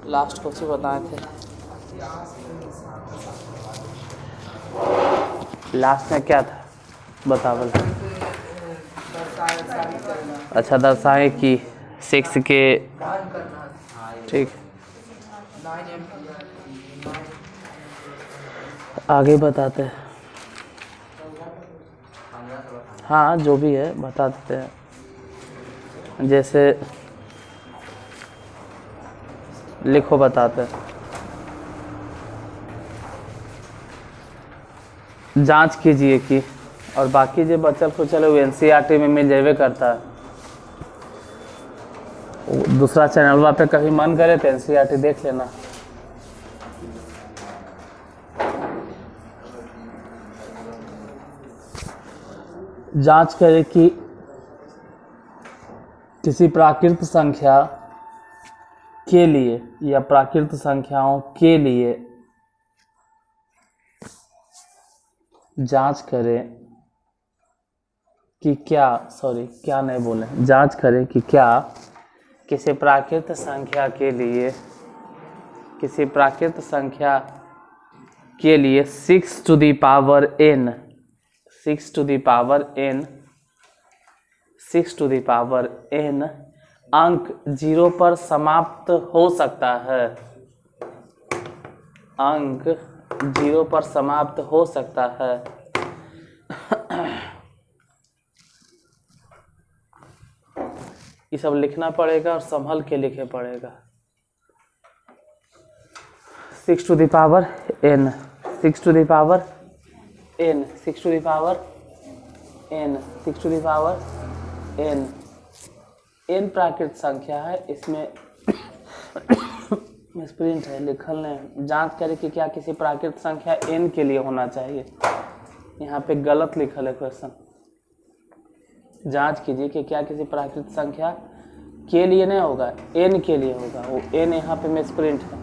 Last question बताए थे, last में क्या था बतावल। अच्छा दर्शाए कि 6 के, ठीक आगे बताते हैं। हाँ जो भी है बता देते हैं, जैसे लिखो बताते हैं। जांच कीजिए कि, और बाकी जो बचल खुचल है वो NCERT में मिल जावे करता है। दूसरा चैनलवा पे कभी मन करे तो NCERT देख लेना। जांच करें कि किसी प्राकृत संख्या के लिए या प्राकृत संख्याओं के लिए जांच करें कि जांच करें कि क्या किसी प्राकृत संख्या के लिए 6 to the power n अंक 0 पर समाप्त हो सकता है। अंक 0 पर समाप्त हो सकता है। ये सब लिखना पड़ेगा और संभल के लिखे पड़ेगा। 6 to the power n, 6 to the power n, 6 to the power n, 6 to the power n, n प्राकृत संख्या है। इसमें मिसप्रिंट है, लिखल नहीं। जांच करें कि क्या किसी प्राकृत संख्या n के लिए होना चाहिए। यहाँ पे गलत लिखल है क्वेश्चन। जांच कीजिए कि क्या किसी प्राकृत संख्या के लिए नहीं होगा, n के लिए होगा। वो n यहाँ पे मिसप्रिंट है,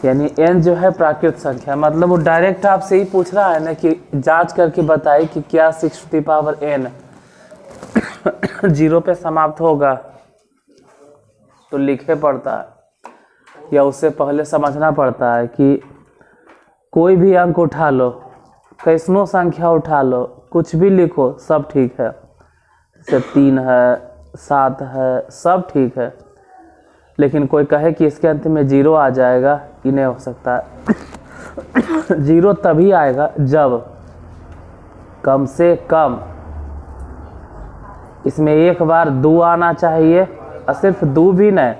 यानी n जो है प्राकृत संख्या, मतलब वो डायरेक्ट आपसे ही पूछ रहा है ना कि जांच करके बताइए कि क्या 6 to the power n 0 पे समाप्त होगा। तो लिखे पड़ता है या उससे पहले समझना पड़ता है कि कोई भी अंक उठा लो, कैसनो संख्या उठा लो, कुछ भी लिखो, सब ठीक है। जैसे 3 है, 7 है, सब ठीक है। लेकिन कोई कहे कि इसके अंत में 0 आ जाएगा, ये नहीं हो सकता। 0 तभी आएगा जब कम से कम इसमें एक बार 2 आना चाहिए, और सिर्फ 2 भी नहीं,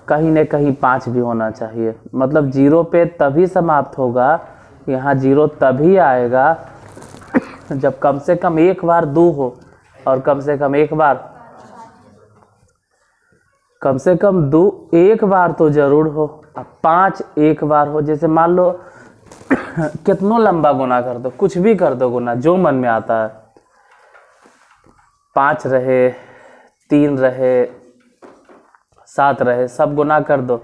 कहीं न कहीं 5 भी होना चाहिए। मतलब 0 पे तभी समाप्त होगा, यहाँ 0 तभी आएगा जब कम से कम एक बार 2 हो, और कम से कम एक बार, कम से कम 2 एक बार तो जरूर हो, अब 5 एक बार हो। जैसे मान लो कितना लंबा गुना कर दो, कुछ भी कर दो गुना, जो मन में आता है। 5 रहे, 3 रहे, 7 रहे, सब गुना कर दो,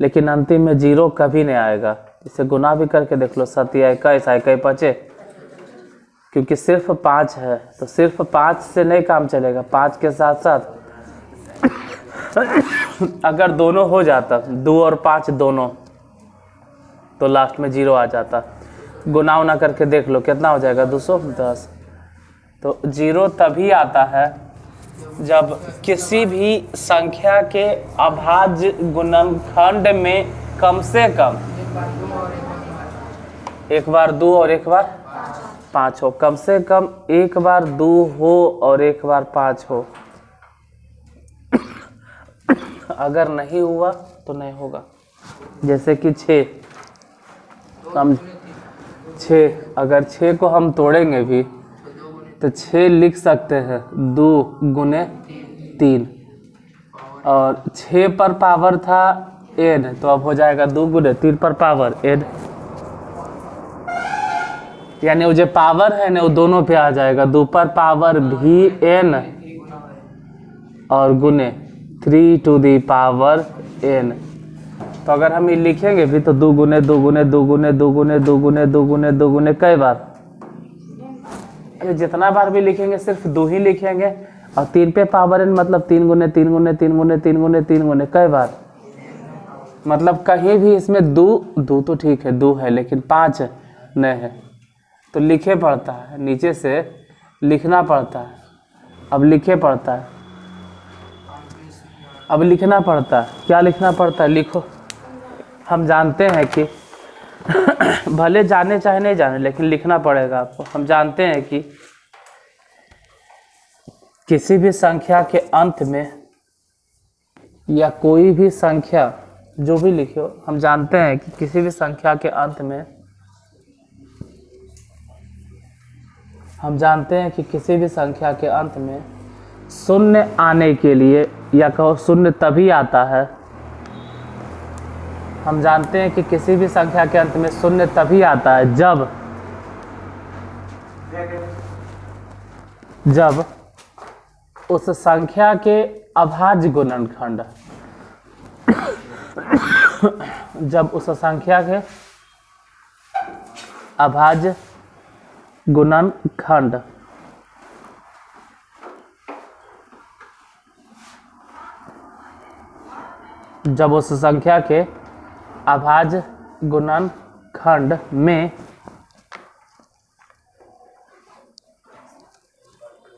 लेकिन अंतिम में 0 कभी नहीं आएगा। इसे गुना भी करके देख लो, 7 या 21, 21 5, क्योंकि सिर्फ 5 है तो सिर्फ 5 से नहीं काम चलेगा। 5 के साथ साथ अगर दोनों हो जाता, 2 और 5 दोनों, तो लास्ट में 0 आ जाता। गुना उना करके देख लो कितना हो जाएगा, 210। तो 0 तभी आता है जब किसी भी संख्या के अभाज्य गुणनखंड में कम से कम एक बार 2 और एक बार 5 हो। कम से कम एक बार 2 हो और एक बार 5 हो। अगर नहीं हुआ तो नहीं होगा। जैसे कि 6, हम 6, अगर 6 को हम तोड़ेंगे भी तो 6 लिख सकते हैं 2 गुने 3, और 6 पर पावर था n, तो अब हो जाएगा 2 गुने 3 पर पावर n, यानी वो जो पावर है ना वो दोनों पे आ जाएगा। 2 पर पावर भी n और गुने 3 to the power n। तो अगर हम ये लिखेंगे भी तो 2 गुने 2 गुने 2 गुने 2 गुने 2 गुने 2 गुने 2 गुने कई बार अरे जितना बार भी लिखेंगे सिर्फ 2 ही लिखेंगे, और 3 पे पावर n मतलब 3 गुने 3 गुने 3 गुने 3 गुने 3 गुने कई बार, मतलब कहीं भी इसमें 2 तो ठीक है 2 है, लेकिन 5 नहीं है, तो लिखे पड़ता है, नीचे से लिखना पड़ता है। अब लिखे पड़ता है, अब लिखना पड़ता है। क्या लिखना पड़ता है? लिखो। हम जानते हैं कि भले जाने चाहे नहीं जाने, लेकिन लिखना पड़ेगा आपको। हम जानते हैं कि किसी भी संख्या के अंत में या कोई भी संख्या जो भी लिखो, हम जानते हैं कि किसी भी संख्या के अंत में, हम जानते हैं कि किसी भी संख्या के अंत में शून्य आने के लिए, या कहो शून्य तभी आता है, हम जानते हैं कि किसी भी संख्या के अंत में शून्य तभी आता है जब उस संख्या के अभाज्य गुणनखंड, जब उस संख्या के अभाज्य गुणनखंड जब उस संख्या के अभाज्य गुणनखंड में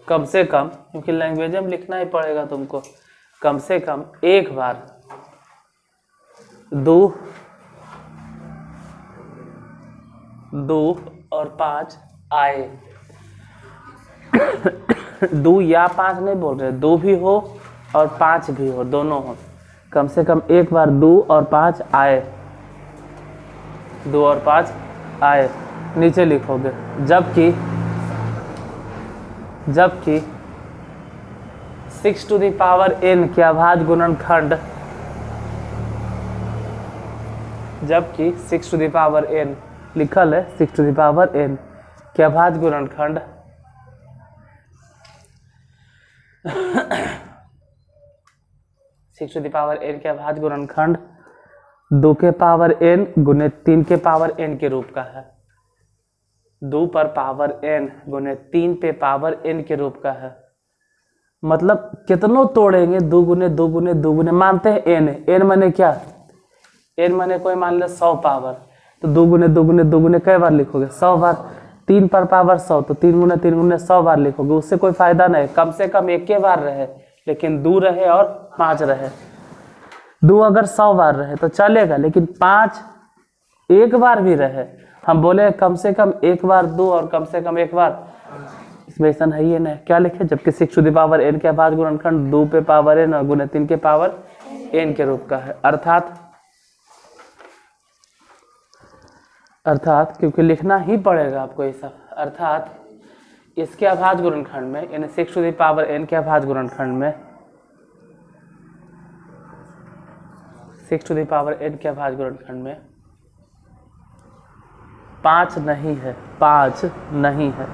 कम से कम, क्योंकि लैंग्वेज में लिखना ही पड़ेगा तुमको, कम से कम एक बार 2 और 5 आए। 2 या 5 नहीं बोल रहे, 2 भी हो और 5 भी हो, दोनों हो। कम से कम एक बार 2 और 5 आए, 2 और 5 आए, नीचे लिखोगे। जबकि 6 टू द पावर n के अभाज्य गुणनखंड, जबकि 6 टू द पावर n लिखल है, 6 टू द पावर n के अभाज्य गुणनखंड 6 टू द पावर n के अभाज्य गुणनखंड 2 के पावर n गुने 3 के पावर n के रूप का है। 2 पर पावर n गुने 3 पे पावर n के रूप का है। मतलब कितनों तोड़ेंगे, 2 गुने 2 गुने 2 गुने, मानते हैं n माने क्या, n माने कोई मान ले 100 पावर, तो 2 गुने 2 गुने 2 गुने कई बार लिखोगे, 100 बार। 3 पर पावर 100, तो 3 गुने 100 बार लिखोगे, उससे कोई फायदा नहीं। कम से कम एक के बार रहे, लेकिन 2 रहे और 5 रहे। 2 अगर 100 बार रहे तो चलेगा, लेकिन 5 एक बार भी रहे, हम बोले कम से कम एक बार 2 और कम से कम एक बार, इसमें ऐसा है ही नहीं। क्या लिखे? जबकि 6 टू द पावर n के अभाज्य गुणनखंड 2 पे पावर n और गुने 3 के पावर n के रूप का है। अर्थात क्योंकि लिखना ही पड़ेगा आपको ये सब, अर्थात इसके अभाज्य गुणनखंड में, यानी 6 टू द पावर n के अभाज्य गुणनखंड में, 6 टू द पावर n के अभाज्य गुणनखंड में 5 नहीं है, 5 नहीं है।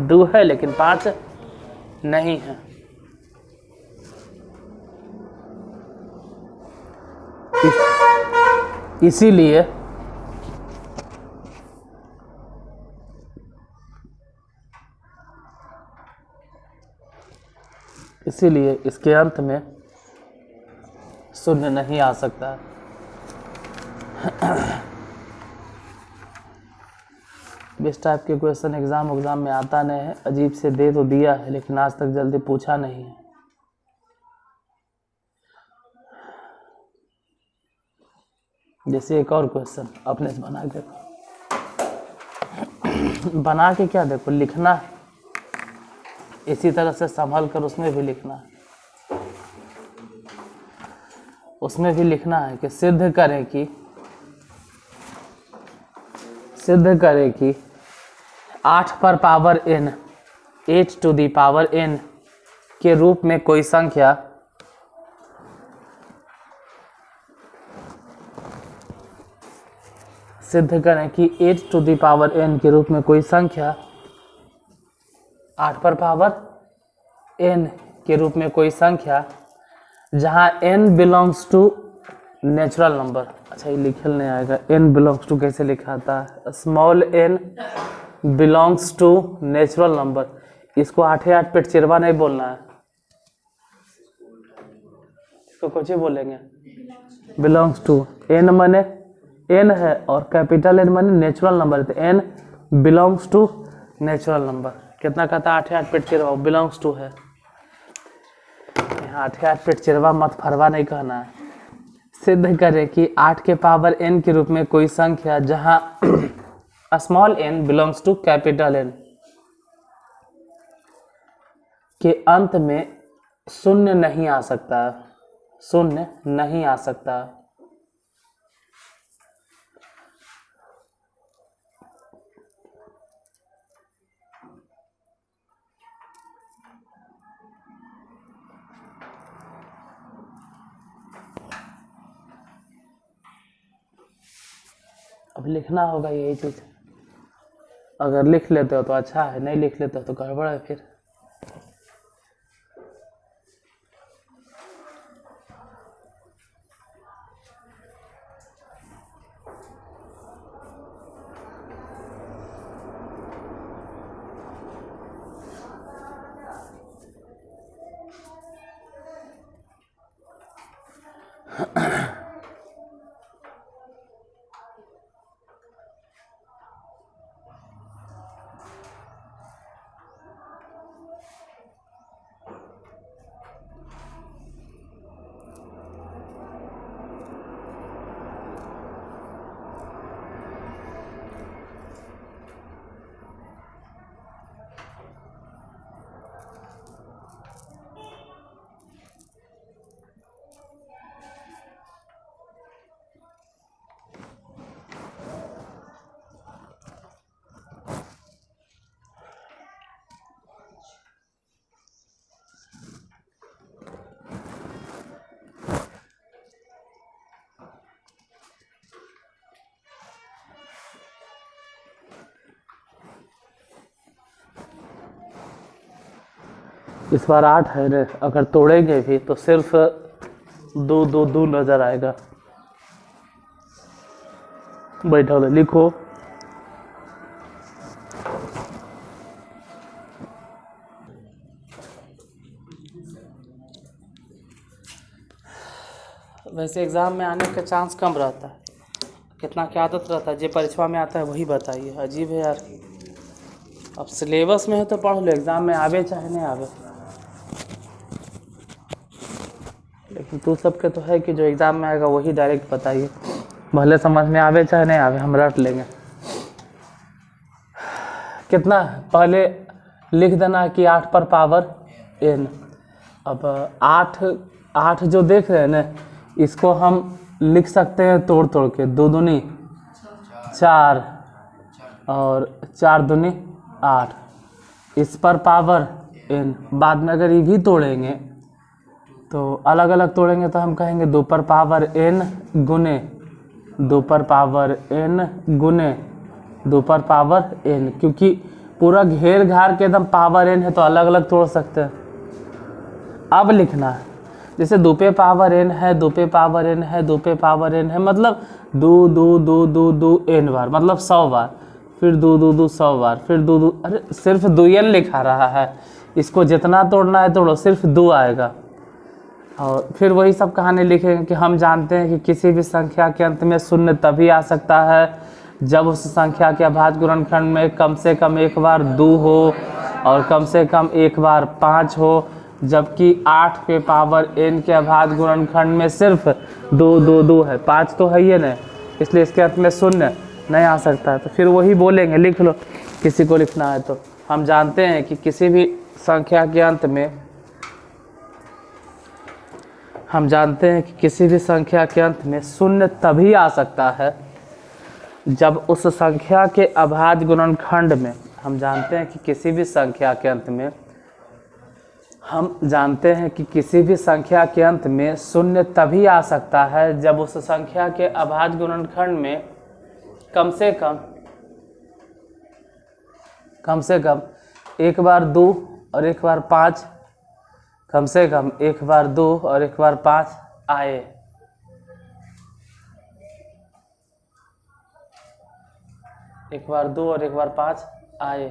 2 है लेकिन 5 नहीं है। इसीलिए इसके अंत में शून्य नहीं आ सकता। इस टाइप के क्वेश्चन एग्जाम में आता नहीं है, अजीब से दे तो दिया है, लेकिन आज तक जल्दी पूछा नहीं है। जैसे एक और क्वेश्चन अपने से बना के देखो, बना के क्या देखो, लिखना इसी तरह से संभल कर उसमें भी लिखना है। उसमें भी लिखना है कि सिद्ध करें कि 8 पर power n 8 to the power n के रूप में कोई संख्या सिद्ध करें कि 8 टू दी पावर n के रूप में कोई संख्या 8 पर पावर n के रूप में कोई संख्या जहां n belongs to natural number. अच्छा ये लिखल नहीं आएगा, n बिलोंग्स टू कैसे लिखा था, small n belongs to natural number. इसको 8 पेट चिरवा नहीं बोलना है, इसको कुछ ही बोलेंगे बिलोंग्स टू। एन माने एन है और कैपिटल एन माने नेचुरल नंबर, तो n belongs to natural number. कितना कहता है 8 पेट चिरवा, बिलोंग्स टू है। यहाँ 8 पेट चिरवा मत फरवा नहीं कहना है। सिद्ध करें कि 8 के पावर n के रूप में कोई संख्या जहां small n belongs to capital N के अंत में शून्य नहीं आ सकता, शून्य नहीं आ सकता। अब लिखना होगा यही चीज, अगर लिख लेते हो तो अच्छा है, नहीं लिख लेते हो तो गड़बड़ है फिर। इस बार 8 है ना, अगर तोड़ेंगे भी तो सिर्फ 2 2 2 नजर आएगा। बैठो लिखो। वैसे एग्जाम में आने का चांस कम रहता है, कितना क्या आदत रहता है, जो परीक्षा में आता है वही बताइए। अजीब है यार। अब सिलेबस में है तो पढ़ लो, एग्जाम में आवे चाहे नहीं आवे। लेकिन तू सबके तो है कि जो एग्ज़ाम में आएगा वही डायरेक्ट बताइए, भले समझ में आवे चाहे नहीं आवे, हम रट लेंगे। कितना पहले लिख देना कि 8 पर पावर n। अब 8 जो देख रहे हैं ना, इसको हम लिख सकते हैं तोड़ तोड़ के। 2 दूनी 4 और 4 दूनी 8, इस पर पावर n। बाद में अगर ये भी तोड़ेंगे तो अलग अलग तोड़ेंगे तो हम कहेंगे 2 पर पावर n गुने 2 पर पावर n गुने 2 पर पावर n, क्योंकि पूरा घेर घार के एकदम पावर n है तो अलग अलग तोड़ सकते हैं। अब लिखना है जैसे 2 पे पावर n है, 2 पे पावर n है, 2 पे पावर n है, मतलब 2 2 2 2 2 n बार, मतलब 100 बार, फिर 2 2 2 100 बार, फिर 2 2। अरे सिर्फ 2 n लिखा रहा है, इसको जितना तोड़ना है तोड़ो, सिर्फ 2 आएगा। और फिर वही सब कहानी लिखेंगे कि हम जानते हैं कि किसी भी संख्या के अंत में शून्य तभी आ सकता है जब उस संख्या के अभाज्य गुणनखंड में कम से कम एक बार 2 हो और कम से कम एक बार 5 हो, जबकि 8 पे पावर n के अभाज्य गुणनखंड में सिर्फ 2 2 2 है, 5 तो है ही नहीं, इसलिए इसके अंत में शून्य नहीं आ सकता है। तो फिर वही बोलेंगे, लिख लो किसी को लिखना है तो। हम जानते हैं कि किसी भी संख्या के अंत में, हम जानते हैं कि किसी भी संख्या के अंत में शून्य तभी आ सकता है जब उस संख्या के अभाज्य गुणनखंड में, हम जानते हैं कि किसी भी संख्या के अंत में, हम जानते हैं कि किसी भी संख्या के अंत में शून्य तभी आ सकता है जब उस संख्या के अभाज्य गुणनखंड में कम से कम एक बार 2 और एक बार 5, कम से कम एक बार 2 और एक बार 5 आए। एक बार 2 और एक बार 5 आए।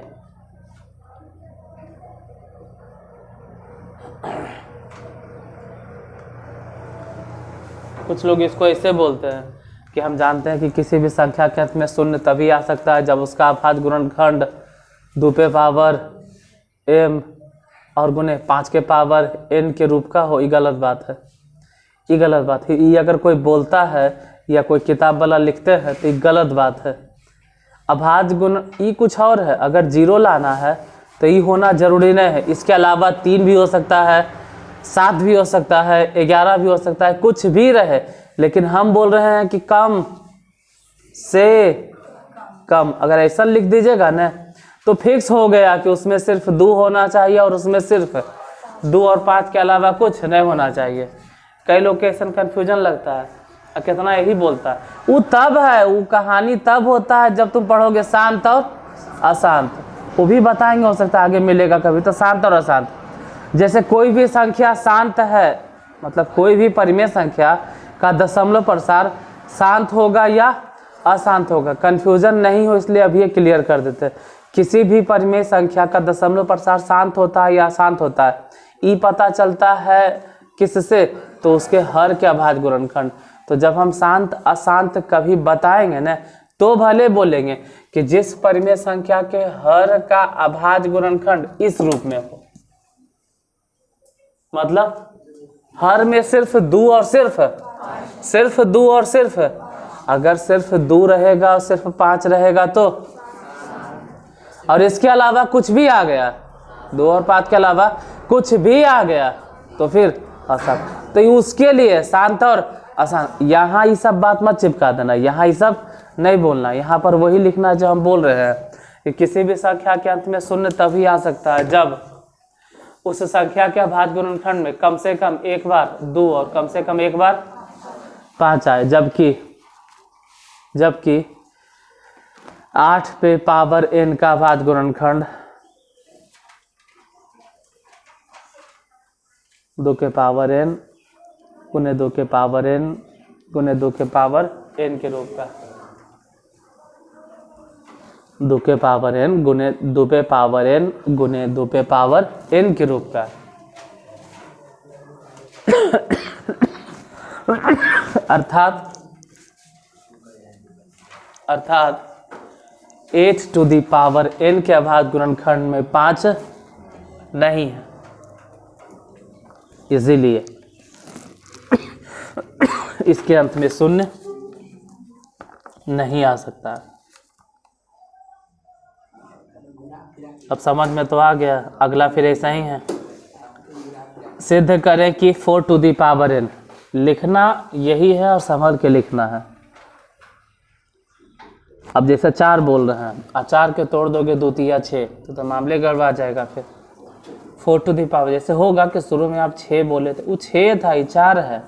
कुछ लोग इसको ऐसे बोलते हैं कि हम जानते हैं कि किसी भी संख्या के अंत में शून्य तभी आ सकता है जब उसका अभाज्य गुणनखंड 2 पे पावर m और गुने 5 के पावर n के रूप का हो। ये गलत बात है, ये गलत बात है। ये अगर कोई बोलता है या कोई किताब वाला लिखते हैं तो ये गलत बात है। अभाज्य गुण ये कुछ और है। अगर 0 लाना है तो ये होना जरूरी नहीं है। इसके अलावा 3 भी हो सकता है, 7 भी हो सकता है, 11 भी हो सकता है, कुछ भी रहे। लेकिन हम बोल रहे हैं कि कम से कम। अगर ऐसा लिख दीजिएगा ना तो फिक्स हो गया कि उसमें सिर्फ 2 होना चाहिए और उसमें सिर्फ 2 और 5 के अलावा कुछ नहीं होना चाहिए। कई लोग के ऐसा कन्फ्यूजन लगता है, कितना यही बोलता है। वो तब है, वो कहानी तब होता है जब तुम पढ़ोगे शांत और अशांत। वो भी बताएंगे, हो सकता है आगे मिलेगा कभी। तो शांत और अशांत, जैसे कोई भी संख्या शांत है, मतलब कोई भी परिमेय संख्या का दशमलव प्रसार शांत होगा या अशांत होगा। कन्फ्यूजन नहीं हो इसलिए अभी ये क्लियर कर देते हैं। किसी भी परिमेय संख्या का दशमलव प्रसार शांत होता है या अशांत होता है, ये पता चलता है किससे? तो उसके हर के अभाज्य गुणनखंड। तो जब हम शांत अशांत कभी बताएंगे ना तो भले बोलेंगे कि जिस परिमेय संख्या के हर का अभाज्य गुणनखंड इस रूप में हो, मतलब हर में सिर्फ 2 और सिर्फ 2 और सिर्फ, अगर सिर्फ 2 रहेगा और सिर्फ 5 रहेगा तो, और इसके अलावा कुछ भी आ गया, 2 और 5 के अलावा कुछ भी आ गया तो फिर अशांत। तो उसके लिए शांत और अशांत। यहाँ ये सब बात मत चिपका देना, यहाँ ये सब नहीं बोलना। यहाँ पर वही लिखना जो हम बोल रहे हैं कि किसी भी संख्या के अंत में शून्य तभी आ सकता है जब उस संख्या के अभाज्य गुणनखंड में कम से कम एक बार 2 और कम से कम एक बार 5 आए। जबकि 8 पे पावर n का अभाज्य गुणनखंड 2 के पावर n गुने 2 के पावर n गुने 2 के पावर n के रूप का, 2 के पावर n गुने 2 पे पावर n गुने 2 पे पावर n के रूप का। अर्थात 8 टू दी पावर n के अभाज्य गुणनखंड में 5 नहीं है, इसीलिए इसके अंत में शून्य नहीं आ सकता। अब समझ में तो आ गया। अगला फिर ऐसा ही है, सिद्ध करें कि 4 टू दी पावर n। लिखना यही है और संभल के लिखना है। अब जैसे 4 बोल रहे हैं, 4 के तोड़ दोगे 2 तिया 6 तो मामले गड़बड़ा जाएगा। फिर 4 टू दी पावर, जैसे होगा कि शुरू में आप 6 बोले थे, वो 6 था, ये 4 है।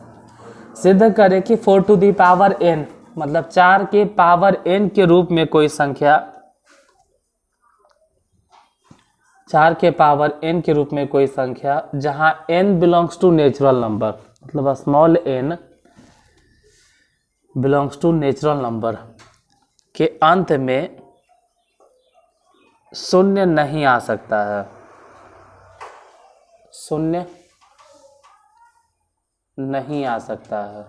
सिद्ध करें कि 4 टू दी पावर n, मतलब 4 के पावर n के रूप में कोई संख्या, 4 के पावर n के रूप में कोई संख्या जहां n belongs to natural number, मतलब small n belongs to natural number के अंत में शून्य नहीं आ सकता है। शून्य नहीं आ सकता है।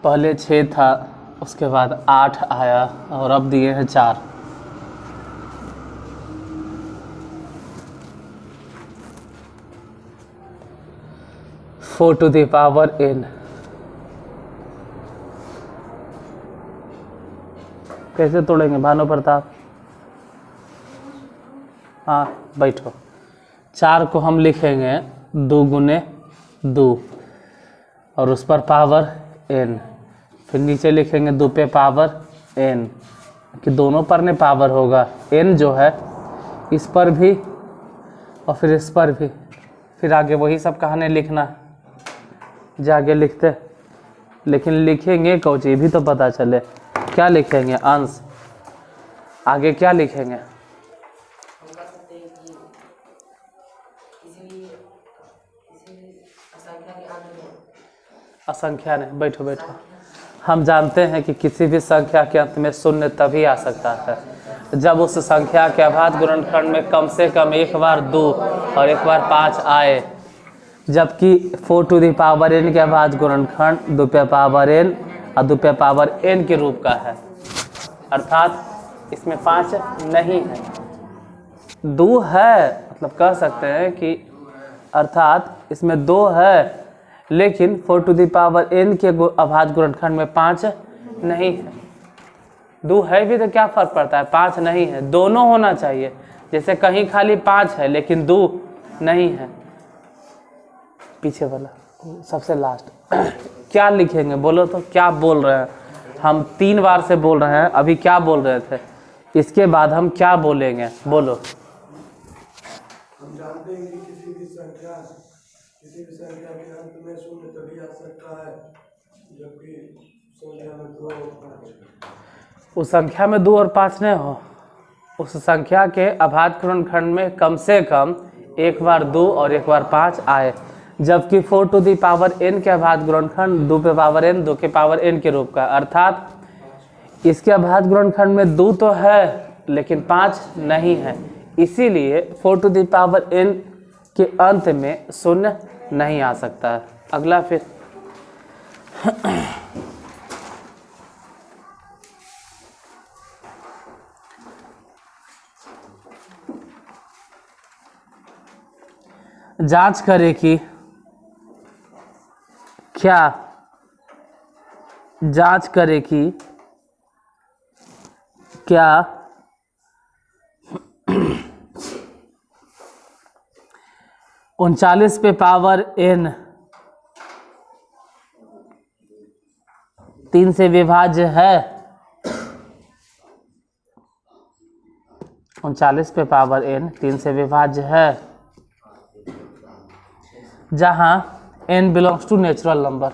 पहले 6 था, उसके बाद 8 आया और अब दिए हैं 4। Four to the power n। कैसे तोड़ेंगे भानु प्रताप? हाँ बैठो। 4 को हम लिखेंगे 2 गुने 2 और उस पर पावर n, फिर नीचे लिखेंगे 2 पे पावर n, कि दोनों पर ने पावर होगा। n जो है इस पर भी और फिर इस पर भी, फिर आगे वही सब कहानी लिखना, जाके लिखते, लेकिन लिखेंगे कौन ये भी तो पता चले। क्या लिखेंगे? अंश। आगे क्या लिखेंगे? असंख्या नहीं। बैठो बैठो। हम जानते हैं कि किसी भी संख्या के अंत में शून्य तभी आ सकता है जब उस संख्या के अभाज्य गुणनखंड में कम से कम एक बार 2 और एक बार 5 आए, जबकि 4 टू द पावर n के अभाज्य गुणनखंड 2 पे पावर n और 2 पे पावर n के रूप का है, अर्थात इसमें 5 नहीं है, 2 है। मतलब कह सकते हैं कि अर्थात इसमें 2 है, लेकिन 4 टू द पावर n के अभाज्य गुणनखंड में 5 नहीं है। 2 है भी तो क्या फर्क पड़ता है, 5 नहीं है। दोनों होना चाहिए, जैसे कहीं खाली 5 है लेकिन 2 नहीं है। पीछे वाला सबसे लास्ट क्या लिखेंगे बोलो तो? क्या बोल रहे हैं हम? 3 बार से बोल रहे हैं, अभी क्या बोल रहे थे? इसके बाद हम क्या बोलेंगे बोलो? हम जानते हैं कि किसी भी संख्या के अंत में शून्य तभी आ सकता है जबकि संख्या में 2 और 5। उस संख्या में 2 और 5 नहीं हो, उस संख्या के अभाज्य गुणनखंड में कम से कम एक बार 2 और एक बार 5 आए, जबकि 4 टू द पावर n के अभाज्य गुणनखंड 2 पे पावर n 2 के पावर n के रूप का, अर्थात इसके अभाज्य गुणनखंड में 2 तो है लेकिन 5 नहीं है, इसीलिए 4 टू द पावर n के अंत में शून्य नहीं आ सकता है। अगला फिर जांच करें कि क्या, जांच करें कि क्या 39 पे पावर n 3 से विभाज्य है। 39 पे पावर n 3 से विभाज्य है, जहां n belongs to natural number.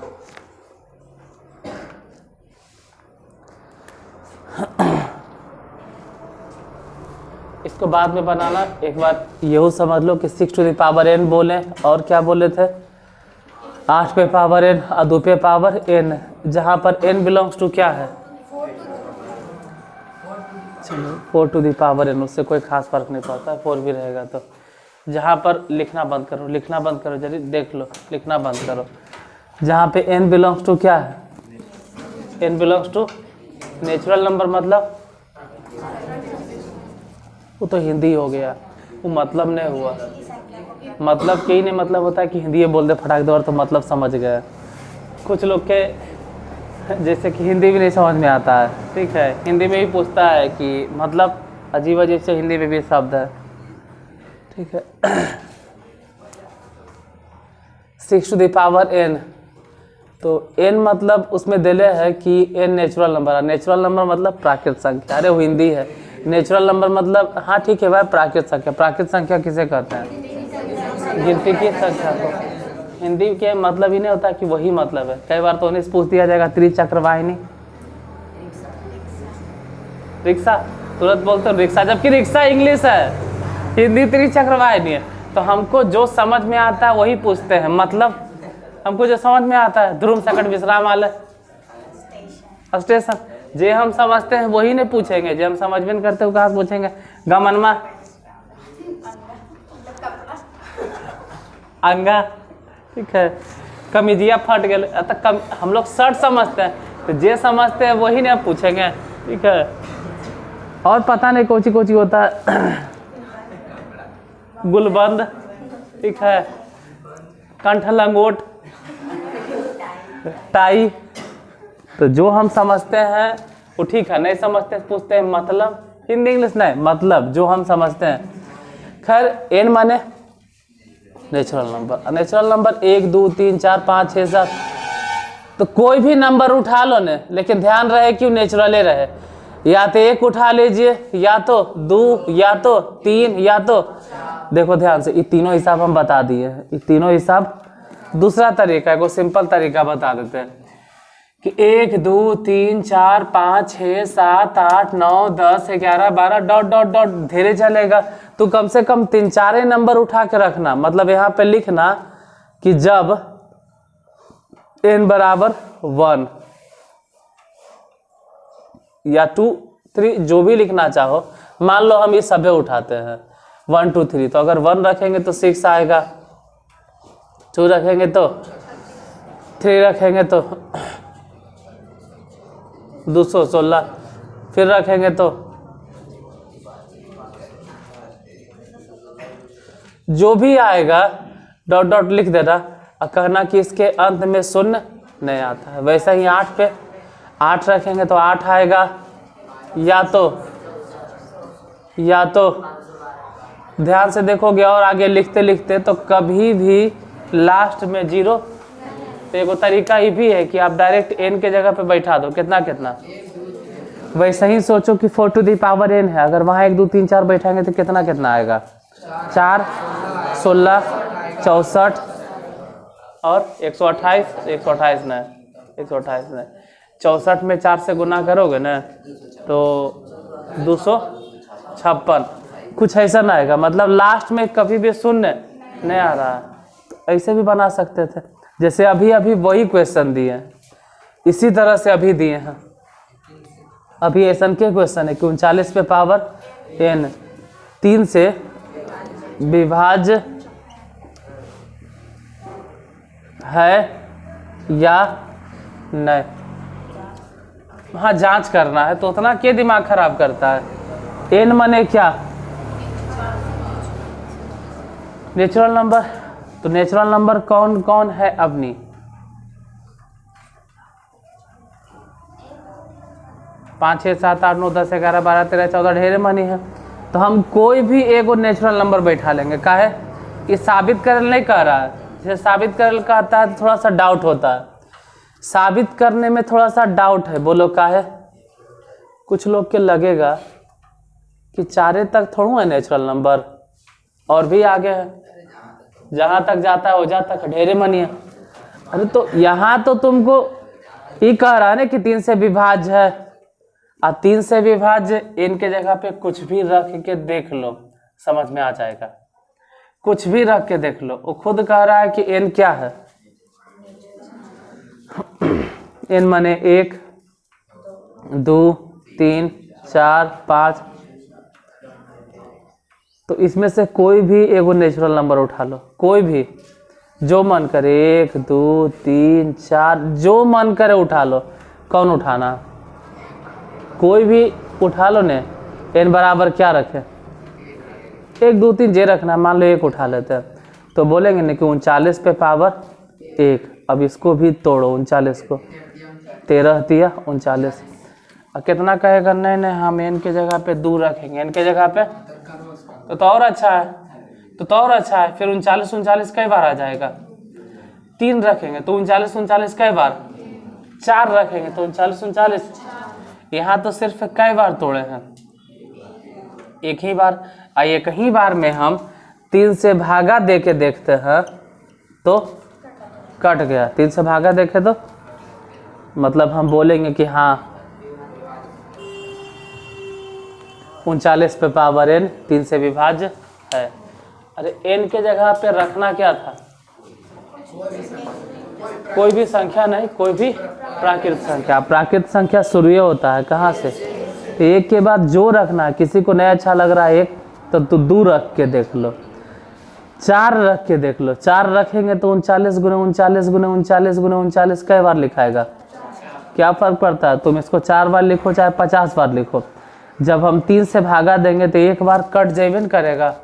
इसको बाद में बनाना, एक बार यही समझ लो कि 6 टू द पावर n बोले और क्या बोले थे 8 पे पावर n और 2 पे पावर n, जहाँ पर n बिलोंग्स टू क्या है चलो 4 टू द पावर n, उससे कोई खास फर्क नहीं पड़ता है, 4 भी रहेगा तो। जहाँ पर लिखना बंद करो, लिखना बंद करो, जल्दी देख लो, लिखना बंद करो। जहाँ पे n बिलोंग्स टू क्या है, n belongs to natural number, मतलब वो तो हिंदी हो गया, वो मतलब नहीं हुआ। मतलब के ही नहीं मतलब होता है कि हिंदी बोल दे फटाक दे और तो मतलब समझ गए। कुछ लोग के जैसे कि हिंदी भी नहीं समझ में आता है, ठीक है, हिंदी में भी पूछता है कि मतलब अजीब अजीब से हिंदी में भी शब्द है, ठीक है। 6 टू द पावर n, तो n मतलब उसमें दिले है कि n नेचुरल नंबर है, नेचुरल नंबर मतलब प्राकृत संख्या, अरे वो हिंदी है, नेचुरल नंबर मतलब, हाँ ठीक है भाई, प्राकृत संख्या। प्राकृत संख्या किसे कहते हैं? गिनती की संख्या को। हिंदी के मतलब ही नहीं होता कि वही मतलब है। कई बार तो उन्हें पूछ दिया जाएगा त्रिचक्र वाहिनी, रिक्शा, तुरंत बोलते हो रिक्शा, जबकि रिक्शा इंग्लिश है, हिंदी त्रिचक्र वाहिनी है। तो हमको जो समझ में आता है वही पूछते हैं, मतलब हमको जो समझ में आता है, ध्रुव सकट विश्राम वाले स्टेशन, जे हम समझते हैं वही नहीं पूछेंगे, जे हम समझ में नहीं करते वो कहाँ से पूछेंगे? गमनमा, अंगा, ठीक है, कमीजिया फट गए, तो हम लोग शर्ट समझते हैं, तो जे समझते हैं वही नहीं पूछेंगे, ठीक है। और पता नहीं कोची कोची होता है, गुलबंद, ठीक है, कंठ लंगोट, टाई। तो जो हम समझते हैं वो ठीक है, नहीं समझते पूछते हैं मतलब, हिंदी इंग्लिश नहीं, मतलब जो हम समझते हैं। खैर एन माने नेचुरल नंबर। नेचुरल नंबर 1 2 3 4 5 6 7, तो कोई भी नंबर उठा लो ने, लेकिन ध्यान रहे कि नेचुरले रहे। या तो 1 उठा लीजिए, या तो 2, या तो 3, या तो देखो ध्यान से, ये तीनों हिसाब हम बता दिए हैं। ये तीनों हिसाब दूसरा तरीका है, को सिंपल तरीका बता देते हैं कि 1 2 3 4 5 6 7 8 9 10 11 12 डॉट डॉट डॉट धीरे चलेगा। तो कम से कम 3-4 नंबर उठा के रखना, मतलब यहाँ पे लिखना कि जब n बराबर 1 या 2 3, जो भी लिखना चाहो। मान लो हम ये सभी उठाते हैं 1 2 3, तो अगर 1 रखेंगे तो 6 आएगा, 2 रखेंगे तो 3 रखेंगे तो 216, फिर रखेंगे तो जो भी आएगा डॉट डॉट लिख देना और कहना कि इसके अंत में शून्य नहीं आता है। वैसे ही 8 पे 8 रखेंगे तो 8 आएगा, या तो ध्यान से देखोगे और आगे लिखते लिखते तो कभी भी लास्ट में 0। तो एक तरीका ही भी है कि आप डायरेक्ट n के जगह पे बैठा दो, कितना कितना। वैसे ही सोचो कि 4 टू द पावर n है, अगर वहाँ 1 2 3 4 बैठाएंगे तो कितना कितना आएगा? 4 16 64 और 128, 128 नहीं, 128 नहीं, 64 में 4 से गुना करोगे ना तो 256, कुछ ऐसा ना आएगा। मतलब लास्ट में कभी भी शून्य नहीं आ रहा है। तो ऐसे भी बना सकते थे, जैसे अभी अभी वही क्वेश्चन दिए हैं, इसी तरह से अभी दिए हैं। अभी ऐसा के क्वेश्चन है कि 39 पे पावर n 3 से विभाज्य है या नहीं। हाँ जांच करना है, तो उतना के दिमाग खराब करता है। n माने क्या? Natural number. तो नेचुरल नंबर कौन कौन है अपनी? पाँच 6 7 8 9 10 11 12 13 14 ढेरे मनी है। तो हम कोई भी एगो नेचुरल नंबर बैठा लेंगे। काहे? ये साबित करल नहीं कह रहा है। जैसे साबित करल कहता है तो थोड़ा सा डाउट होता है, साबित करने में थोड़ा सा डाउट है। बोलो काहे? कुछ लोग के लगेगा कि 4 तक थोड़ा है नेचुरल नंबर, और भी आगे है, जहाँ तक जाता है वो जहाँ तक ढेरे मनी है। अरे तो यहाँ तो तुमको ये कह रहा है ना कि 3 से विभाज्य है, और 3 से विभाज्य n के जगह पे कुछ भी रख के देख लो, समझ में आ जाएगा। कुछ भी रख के देख लो, वो खुद कह रहा है कि n क्या है। n माने 1 2 3 4 5। तो इसमें से कोई भी एगो नेचुरल नंबर उठा लो, कोई भी जो मन करे, 1 2 3 4 जो मन करे उठा लो। कौन उठाना? कोई भी उठा लो ने। n बराबर क्या रखे? 1 2 3 जे रखना। मान लो 1 उठा लेते हैं तो बोलेंगे ना कि 39 पे पावर 1। अब इसको भी तोड़ो, 39 को 13 दिया 39। और कितना कहेगा? नहीं नहीं हम n के जगह पे 2 रखेंगे, n के जगह पे तो और अच्छा है, तो और अच्छा है। फिर 39 कई बार आ जाएगा? 3 रखेंगे तो 39 कई बार? 4 रखेंगे तो 39। यहाँ तो सिर्फ कई बार तोड़े हैं? एक ही बार, एक ही बार में हम 3 से भागा दे के देखते हैं तो कट गया। 3 से भागा देखे तो मतलब हम बोलेंगे कि हाँ 39 पे पावर n 3 से विभाज्य है। अरे n के जगह पे रखना क्या था? कोई भी संख्या नहीं, कोई भी प्राकृत संख्या। प्राकृत संख्या शुरू होता है कहाँ से? तो 1 के बाद जो रखना है, किसी को नहीं अच्छा लग रहा है 1 तो 2 रख के देख लो, 4 रख के देख लो। 4 रखेंगे तो 39 गुने 39 गुने 39 गुने 39 कई बार लिखाएगा? क्या फर्क पड़ता है? तुम इसको 4 बार लिखो चाहे 50 बार लिखो, जब हम 3 से भागा देंगे तो 1 बार कट जाइए न करेगा।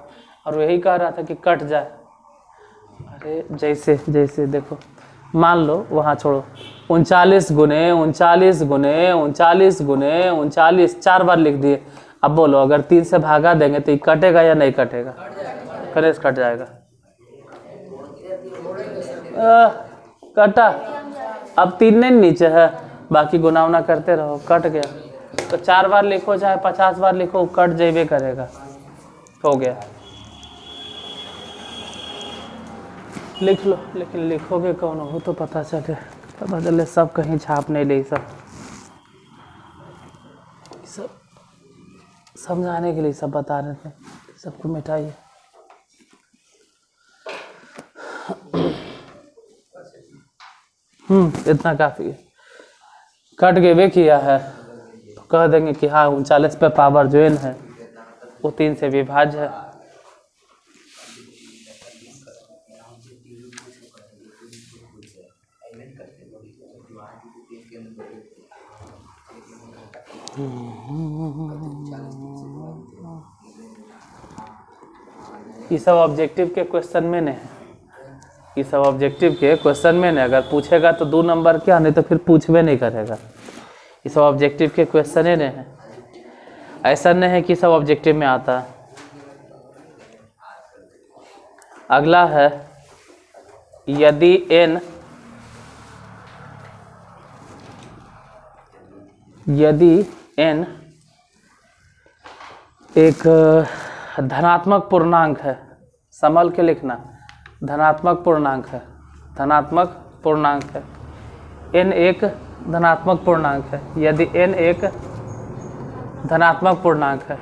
और वही कह रहा था कि कट जाए। अरे जैसे जैसे देखो, मान लो वहाँ छोड़ो, 39 गुने 39 गुने 39 गुने 39 4 बार लिख दिए। अब बोलो अगर 3 से भागा देंगे तो ये कटेगा या नहीं कटेगा? करेस कट जाएगा। कटा। अब 3 नहीं नीचे है, बाकी गुना उना करते रहो, कट गया। तो 4 बार लिखो चाहे 50 बार लिखो, कट जाइए करेगा। हो गया, लिख लो। लेकिन लिखोगे कौन हो तो पता चले, पता चले सब कहीं छाप नहीं ले। सब समझाने के लिए सब बता रहे थे, सबको मिटाइए। इतना काफी है। कट के वे किया है तो कह देंगे कि हाँ 39 पे पावर जो n है वो 3 से विभाज्य है। ये सब ऑब्जेक्टिव के क्वेश्चन में नहीं है, ये सब ऑब्जेक्टिव के क्वेश्चन में नहीं। अगर पूछेगा तो 2 नंबर क्या, नहीं तो फिर पूछबे नहीं करेगा। ये सब ऑब्जेक्टिव के क्वेश्चन ही नहीं है। ऐसा नहीं है कि सब ऑब्जेक्टिव में आता है। अगला है यदि n एक धनात्मक पूर्णांक है, संभल के लिखना, धनात्मक पूर्णांक है, धनात्मक पूर्णांक है। n एक धनात्मक पूर्णांक है। यदि n एक धनात्मक पूर्णांक है।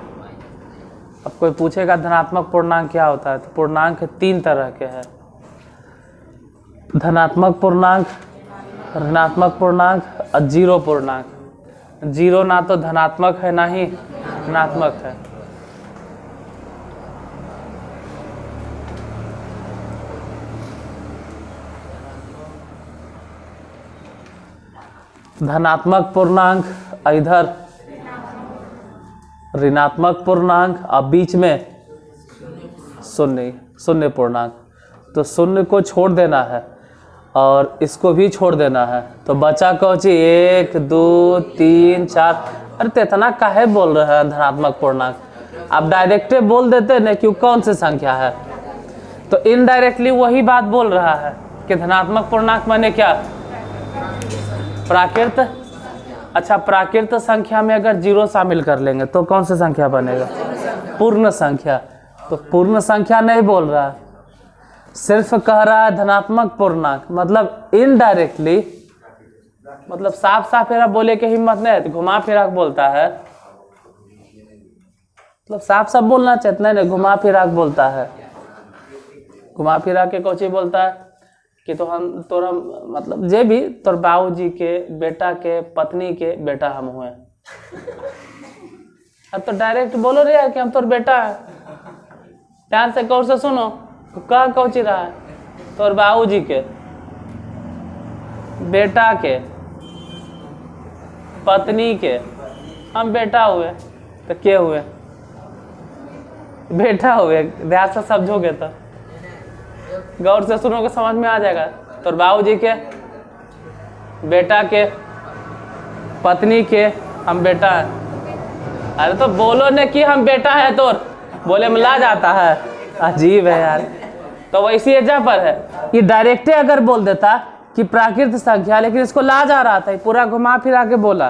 अब कोई पूछेगा धनात्मक पूर्णांक क्या होता है, तो पूर्णांक 3 तरह के हैं, धनात्मक पूर्णांक, ऋणात्मक पूर्णांक और जीरो पूर्णांक। जीरो ना तो धनात्मक है ना ही ऋणात्मक है। धनात्मक पूर्णांक इधर ऋणात्मक पूर्णांक और बीच में शून्य पूर्णांक। तो शून्य को छोड़ देना है और इसको भी छोड़ देना है, तो बचा कौची 1 2 3 4। अरे तो इतना काहे बोल रहे हैं धनात्मक पूर्णांक? आप डायरेक्ट बोल देते ना क्यों कौन सी संख्या है, तो इनडायरेक्टली वही बात बोल रहा है कि धनात्मक पूर्णांक माने क्या, प्राकृत। अच्छा, प्राकृत संख्या में अगर 0 शामिल कर लेंगे तो कौन सी संख्या बनेगा, पूर्ण संख्या। तो पूर्ण संख्या नहीं बोल रहा है, सिर्फ कह रहा है धनात्मक पूर्णांक। मतलब इनडायरेक्टली, मतलब साफ साफ फिर बोले के हिम्मत नहीं है, तो घुमा फिरा के बोलता है। मतलब साफ साफ बोलना चाहिए, नहीं घुमा फिरा के बोलता है। घुमा फिरा के कौची बोलता है कि तो हम तोरा मतलब जे भी तोर बाबूजी के बेटा के पत्नी के बेटा हम हुए। अब तो डायरेक्ट बोलो रे यार कि हम तोर बेटा है। ध्यान से गौर से सुनो, कह कौची रहा है, तोर बाबूजी के बेटा के पत्नी के हम बेटा हुए, तो क्या हुए, बेटा हुए। ध्यान से समझोगे तो, गौर से सुनोगे समझ में आ जाएगा। तोर बाबूजी के बेटा के पत्नी के हम बेटा है। अरे तो बोलो ने कि हम बेटा है, तोर बोले में ला जाता है, अजीब है यार। तो वैसी एजा पर है, ये डायरेक्टे अगर बोल देता कि प्राकृत संख्या, लेकिन इसको ला जा रहा था, पूरा घुमा फिरा के बोला,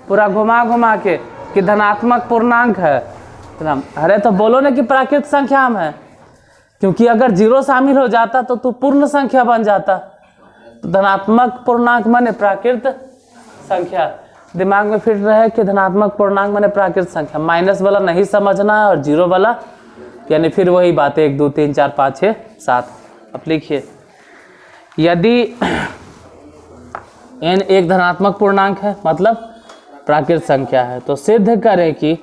पूरा घुमा घुमा के कि धनात्मक पूर्णांक है, अरे तो बोलो ना कि प्राकृत संख्या में है, क्योंकि अगर जीरो शामिल हो जाता तो तू पूर्ण संख्या बन जाता। तो धनात्मक पूर्णांक माने प्राकृत संख्या। दिमाग में फिट रहे कि धनात्मक पूर्णांक माने प्राकृत संख्या, माइनस वाला नहीं समझना है और जीरो वाला, यानी फिर वही बात 1 2 3 4 5 6 7। अब लिखिए, यदि n एक धनात्मक पूर्णांक है मतलब प्राकृत संख्या है, तो सिद्ध करें कि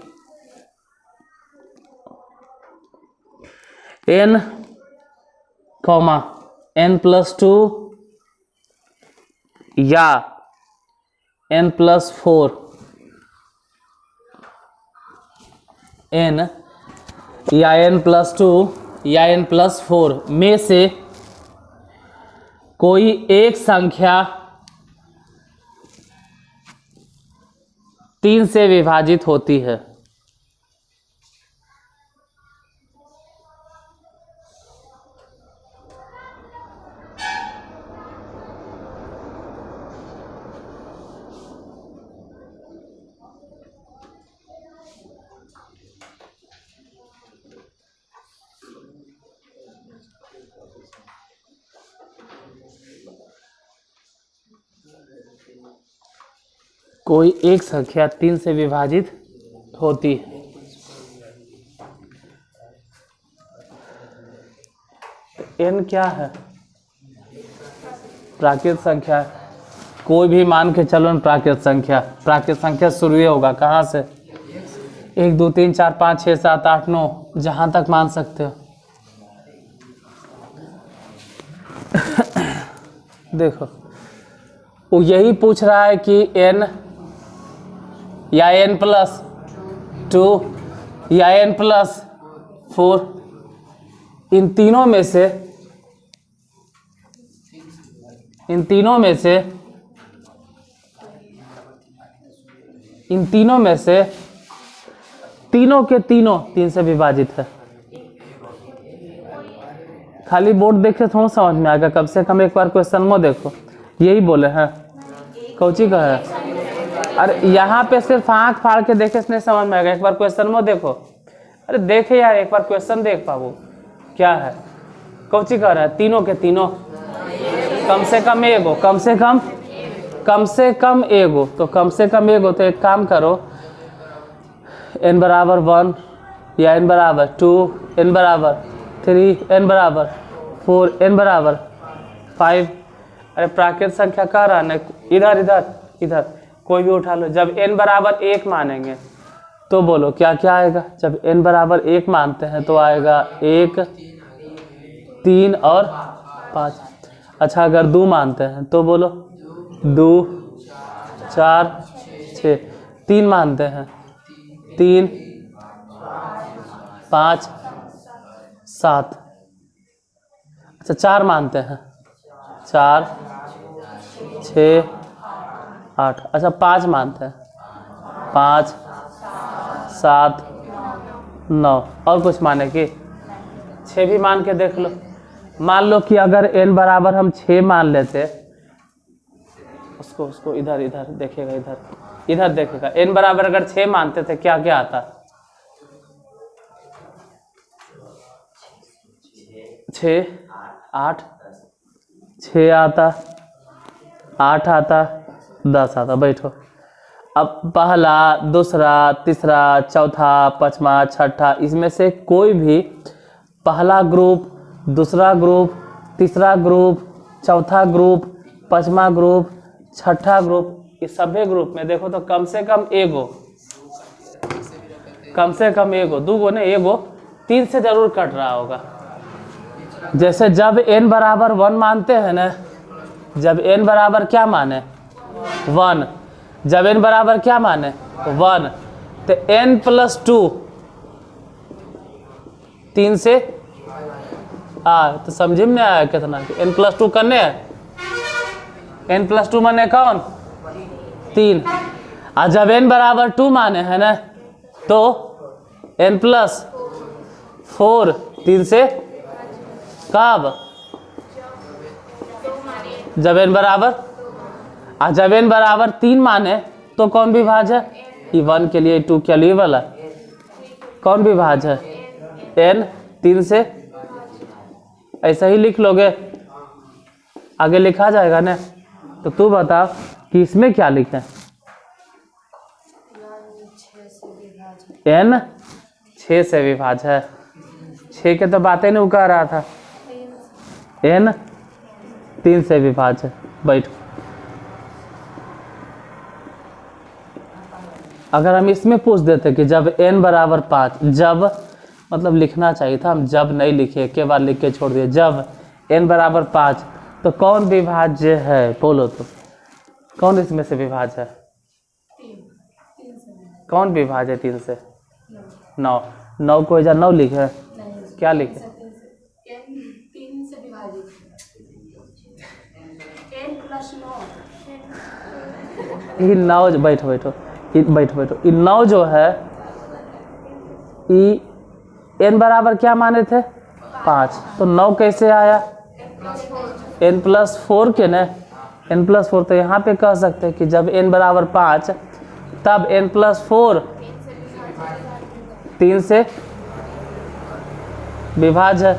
n, n+2 या n+4, n या n+2 या n+4 में से कोई एक संख्या 3 से विभाजित होती है। कोई एक संख्या 3 से विभाजित होती है। n क्या है? प्राकृत संख्या है। कोई भी मान के चलो न प्राकृत संख्या शुरू ही होगा कहाँ से? 1 2 3 4 5 6 7 8 9 जहाँ तक मान सकते हो। देखो वो यही पूछ रहा है कि n या n+2 या n+4 इन तीनों में से तीनों के तीनों 3 से विभाजित है। खाली बोर्ड देखे थोड़ा समझ में आएगा, कम से कम एक बार क्वेश्चन में देखो। यही बोले हैं कौची का है? अरे यहाँ पे सिर्फ आँख फाड़ के देखे नहीं समझ में आएगा, एक बार क्वेश्चन में देखो। अरे देखे यार, एक बार क्वेश्चन देख पाओ क्या है, कौची कह रहा है? तीनों के तीनों कम से कम एगो, कम से कम एगो, तो कम से कम एगो। तो एक काम करो, n बराबर 1 या n बराबर 2, n बराबर 3, n बराबर 4, n बराबर 5। अरे प्राकृत संख्या कह रहा है, इधर इधर इधर कोई भी उठा लो। जब n बराबर 1 मानेंगे तो बोलो क्या क्या आएगा? जब n बराबर 1 मानते हैं तो आएगा 1 3 और 5। अच्छा अगर 2 मानते हैं तो बोलो 2 4 6। 3 मानते हैं 3 5 7। अच्छा 4 मानते हैं 4 6 8। अच्छा 5 मानते हैं 5 7 9। और कुछ माने कि 6 भी मान के देख लो। मान लो कि अगर n बराबर हम 6 मान लेते, उसको इधर इधर देखेगा, इधर देखेगा। n बराबर अगर 6 मानते थे क्या क्या आता? 6 8 6 आता, 8 आता, 10 आता। बैठो। अब पहला, दूसरा, तीसरा, चौथा, पांचवा, छठा, इसमें से कोई भी पहला ग्रुप, दूसरा ग्रुप, तीसरा ग्रुप, चौथा ग्रुप, पांचवा ग्रुप, छठा ग्रुप, इस सभी ग्रुप में देखो तो कम से कम एगो, दूगो ने एगो 3 से जरूर कट रहा होगा। जैसे जब n बराबर 1 मानते हैं ना, जब n बराबर क्या माने 1, जब n बराबर क्या माने 1, तो n+2 3 से तो समझे में नहीं आया कितना? n+2 करने है, n+2 माने कौन? 3। और जब n बराबर 2 माने है ना, तो n+4 3 से कब? जब n बराबर, और जब n बराबर 3 माने तो कौन विभाज्य? 1 के लिए 2 के लिए वाला कौन विभाज्य है? n 3 से, ऐसा ही लिख लोगे, आगे लिखा जाएगा ना। तो तू बता कि इसमें क्या लिखें? n 6 से विभाज्य है। 6 के तो बातें नहीं कह रहा था। n 3 से विभाज्य है। बैठ। अगर हम इसमें पूछ देते कि जब n बराबर 5, जब मतलब लिखना चाहिए था, हम जब नहीं लिखे, एक बार लिख के छोड़ दिए। जब n बराबर 5 तो कौन विभाज्य है? बोलो तो, कौन इसमें से विभाज्य है? कौन विभाज्य है 3 से? 9। 9 को इधर 9 लिखे, क्या लिखे? 3 से विभाजित n प्लस 9। ये 9, बैठो बैठो बैठो, ये 9 जो है, ये n बराबर क्या माने थे? 5। तो 9 कैसे आया? n प्लस 4 के न, n प्लस 4। तो यहाँ पे कह सकते हैं कि जब n बराबर 5 तब n प्लस 4 3 से विभाज्य है।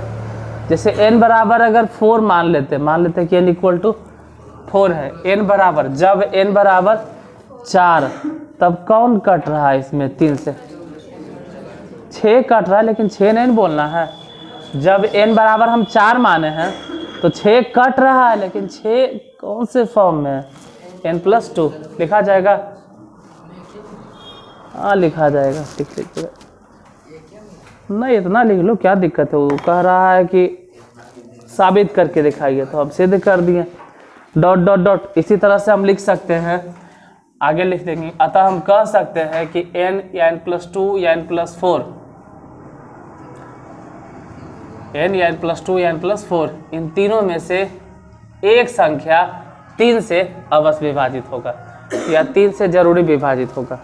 जैसे n बराबर अगर 4 मान लेते कि n इक्वल टू 4 है, n बराबर, जब n बराबर 4 तब कौन कट रहा है इसमें? 3 से 6 कट रहा है, लेकिन 6 नहीं बोलना है। जब n बराबर हम 4 माने हैं तो 6 कट रहा है, लेकिन 6 कौन से फॉर्म में है? n प्लस 2 लिखा जाएगा। हाँ लिखा जाएगा, ठीक लिख नहीं, इतना लिख लो, क्या दिक्कत है? वो कह रहा है कि साबित करके दिखाइए, तो हम सिद्ध कर दिए। डॉट डॉट डॉट इसी तरह से हम लिख सकते हैं, आगे लिख देंगे। अतः हम कह सकते हैं कि n या n प्लस 2 या n प्लस 4, n या n प्लस 2 या n प्लस 4, इन तीनों में से एक संख्या 3 से अवश्य विभाजित होगा या 3 से जरूरी विभाजित होगा।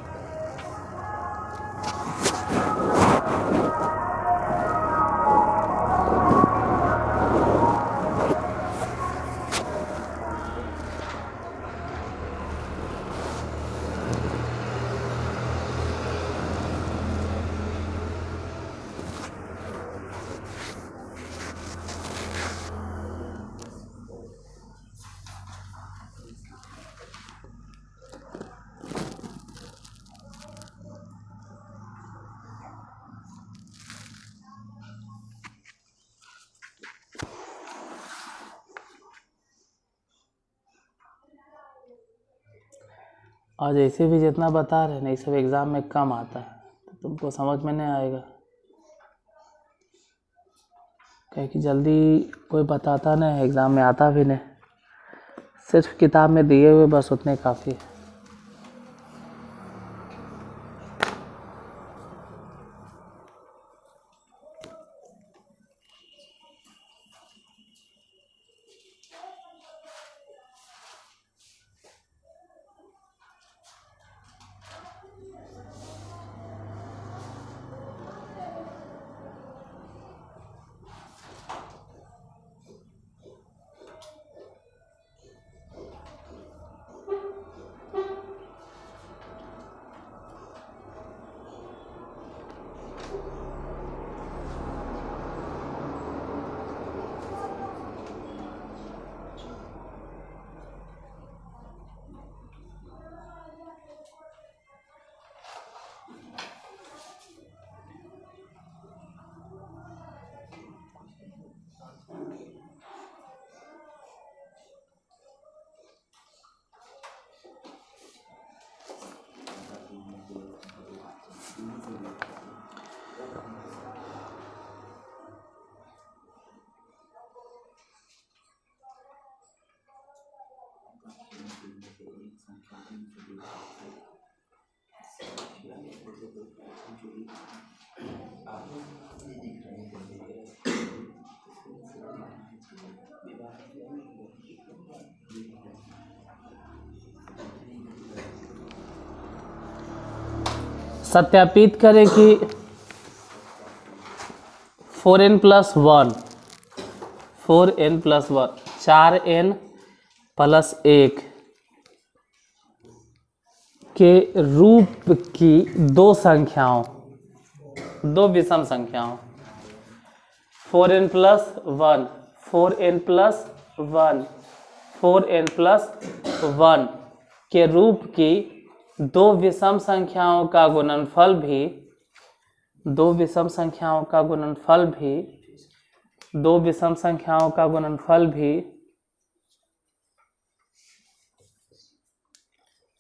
और जैसे भी जितना बता रहे हैं ये सब एग्ज़ाम में कम आता है, तो तुमको समझ में नहीं आएगा, कहे कि जल्दी कोई बताता नहीं, एग्ज़ाम में आता भी नहीं। सिर्फ किताब में दिए हुए बस उतने काफ़ी है। सत्यापित करें कि 4n plus 1 4n plus 1 4n plus 1 के रूप की दो संख्याओं दो विषम संख्याओं 4n plus 1 4n plus 1 4n plus 1 के रूप की दो विषम संख्याओं का गुणनफल भी दो विषम संख्याओं का गुणनफल भी दो विषम संख्याओं का गुणनफल भी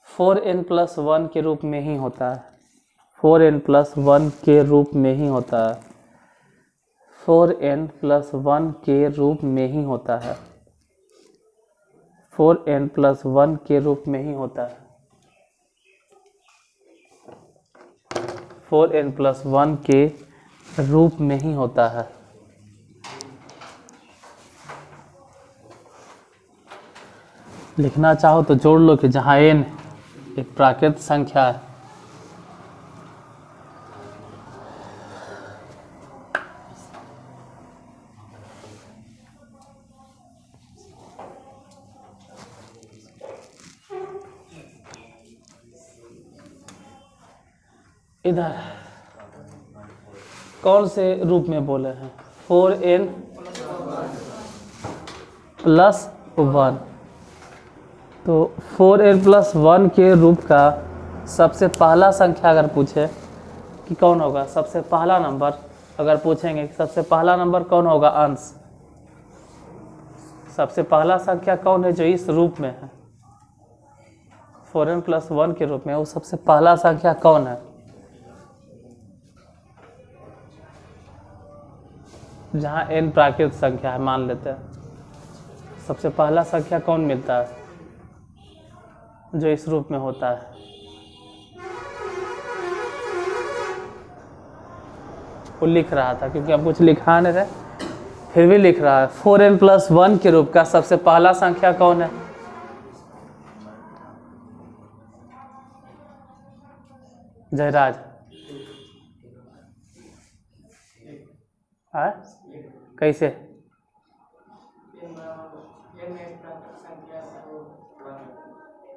4n प्लस 1 के रूप में ही होता है 4n प्लस 1 के रूप में ही होता है 4n प्लस 1 के रूप में ही होता है 4n प्लस 1 के रूप में ही होता है 4n प्लस 1 के रूप में ही होता है। लिखना चाहो तो जोड़ लो कि जहाँ n एक प्राकृत संख्या है इधर कौन से रूप में बोले हैं 4n प्लस 1 तो 4n प्लस 1 के रूप का सबसे पहला संख्या अगर पूछे कि कौन होगा सबसे पहला नंबर अगर पूछेंगे कि सबसे पहला नंबर कौन होगा अंश सबसे पहला संख्या कौन है जो इस रूप में है 4n प्लस 1 के रूप में वो सबसे पहला संख्या कौन है जहाँ n प्राकृत संख्या है मान लेते हैं सबसे पहला संख्या कौन मिलता है जो इस रूप में होता है वो लिख रहा था क्योंकि अब कुछ लिखा नहीं रहे फिर भी लिख रहा है 4n प्लस 1 के रूप का सबसे पहला संख्या कौन है जयराज है कैसे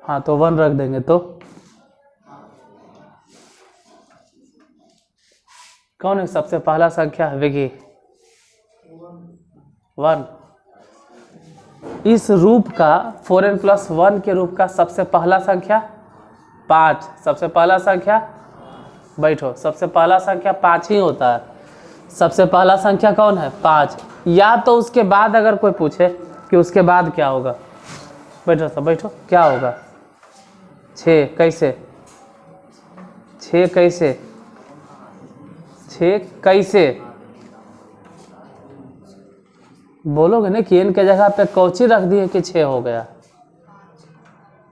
हाँ तो 1 रख देंगे तो कौन है सबसे पहला संख्या विकी 1 इस रूप का 4n प्लस 1 के रूप का सबसे पहला संख्या 5 सबसे पहला संख्या बैठो सबसे पहला संख्या 5 ही होता है सबसे पहला संख्या कौन है 5 या तो उसके बाद अगर कोई पूछे कि उसके बाद क्या होगा बैठो सब बैठो क्या होगा 6 कैसे 6 कैसे 6 कैसे बोलोगे ना कि n के जगह पे कौची रख दिए कि 6 हो गया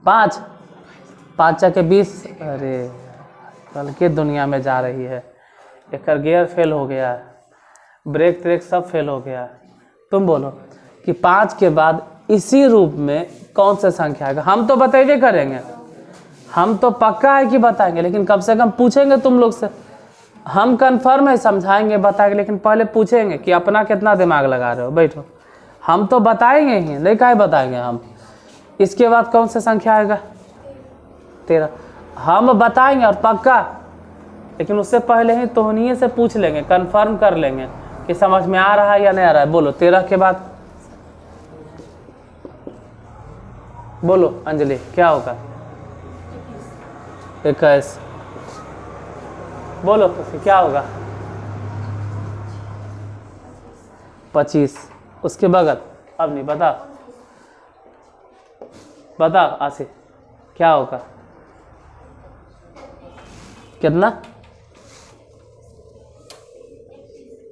5 5 के 20 अरे कल के दुनिया में जा रही है एक गियर फेल हो गया ब्रेक ट्रेक सब फेल हो गया तुम बोलो कि 5 के बाद इसी रूप में कौन सा संख्या आएगा हम तो बताइए करेंगे हम तो पक्का है कि बताएंगे लेकिन कम से कम पूछेंगे तुम लोग से हम कंफर्म है समझाएंगे बताएंगे लेकिन पहले पूछेंगे कि अपना कितना दिमाग लगा रहे हो बैठो हम तो बताएंगे ही नहीं काहे बताएंगे हम इसके बाद कौन सा संख्या आएगा 13 हम बताएंगे और पक्का लेकिन उससे पहले ही तोहनीय से पूछ लेंगे कंफर्म कर लेंगे कि समझ में आ रहा है या नहीं आ रहा है बोलो 13 के बाद बोलो अंजलि क्या होगा 21 बोलो क्या होगा 25 उसके बगल अब नहीं बता आसिफ क्या होगा कितना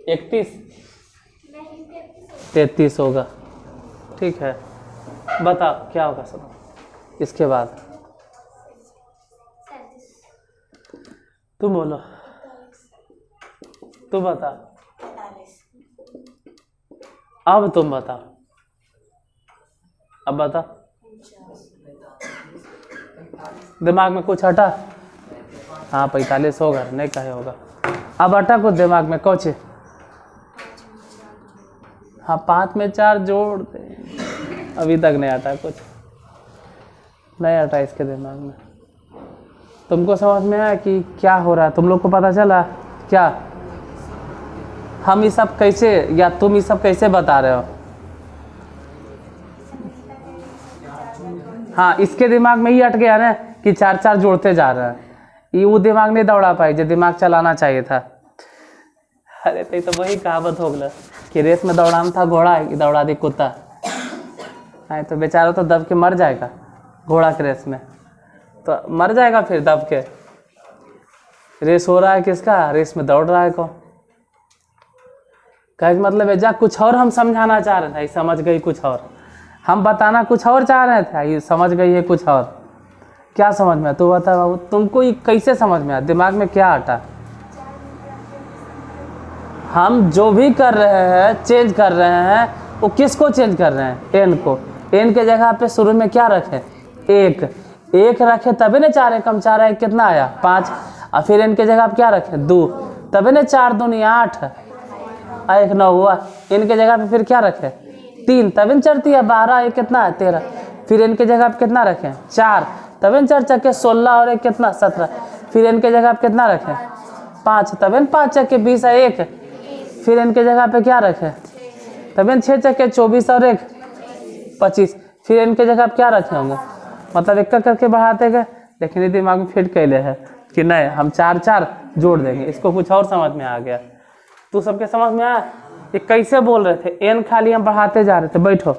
31 33 होगा ठीक है बता क्या होगा सब इसके बाद तुम बोलो तू बता अब तुम बता अब बता दिमाग में कुछ हटा हाँ 45 होगा नहीं कहे होगा अब हटा कुछ दिमाग में कुछ हाँ 5 में 4 जोड़ दे अभी तक नहीं आता कुछ नहीं आता इसके दिमाग में तुमको समझ में आया कि क्या हो रहा है तुम लोग को पता चला क्या हम ये सब कैसे, या तुम ये सब कैसे बता रहे हो? हाँ, इसके दिमाग में ही अट गया ना कि 4 4 जोड़ते जा रहे हैं, ये वो दिमाग नहीं दौड़ा पाई जो दिमाग चलाना चाहिए था। अरे तो वही कहावत हो गया कि रेस में दौड़ाना था घोड़ा, दौड़ा दी कुत्ता। तो बेचारा तो दब के मर जाएगा घोड़ा के रेस में, तो मर जाएगा फिर दब के। रेस हो रहा है किसका? रेस में दौड़ रहा है कौन? कहने का मतलब है जा कुछ और हम समझाना चाह रहे थे, ये समझ गई कुछ और, हम बताना कुछ और चाह रहे थे, ये समझ गई है कुछ और। क्या समझ में? तू बता बाबू, तुमको ये कैसे समझ में आया? दिमाग में क्या हटा? हम जो भी कर रहे हैं, चेंज कर रहे हैं, वो किसको चेंज कर रहे हैं? एन को। एन के जगह पे शुरू में क्या रखें? एक रखे तभी ना 4 एकम 4 है कितना आया? 5। और फिर एन के जगह आप क्या रखें? 2, तभी ना 4 दूनी 8 1 9 हुआ। इनके जगह पे फिर क्या रखें? 3, तभी चढ़ती है 12 1 कितना है? 13। फिर इनके जगह पे कितना रखें? 4, तभी 4 चक्के 16 और 1 कितना? 17। फिर इनके जगह पे कितना रखें? 5, तभी 5 चक्के 20 है 1। फिर इनके जगह पे क्या रखें? तभी 6 चक्के 24 और 1 25। फिर इनके जगह पे क्या रखे होंगे? मतलब एक करके बढ़ाते गए, लेकिन ये दिमाग में फिट कैले है कि नहीं हम 4 4 जोड़ देंगे। इसको कुछ और समझ में आ गया। तू सबके समझ में आया? ये कैसे बोल रहे थे? एन खाली हम बढ़ाते जा रहे थे। बैठो,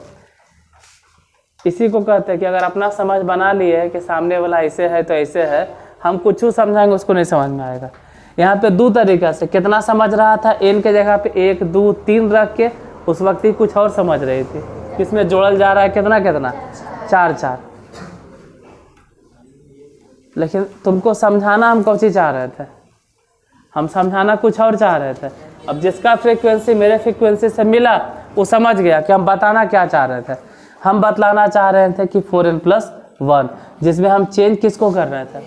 इसी को कहते हैं कि अगर अपना समझ बना लिए कि सामने वाला ऐसे है तो ऐसे है, हम कुछ समझाएंगे उसको नहीं समझ में आएगा। यहाँ पे 2 तरीका से कितना समझ रहा था, एन के जगह पे 1 2 3 रख के उस वक्त ही कुछ और समझ रही थी। किसमें जोड़ल जा रहा है? कितना कितना? 4 4। लेकिन तुमको समझाना हम कौन सी चाह रहे थे? हम समझाना कुछ और चाह रहे थे। अब जिसका फ्रीक्वेंसी मेरे फ्रीक्वेंसी से मिला वो समझ गया कि हम बताना क्या चाह रहे थे। हम बतलाना चाह रहे थे कि 4n+1, जिसमें हम चेंज किसको कर रहे थे?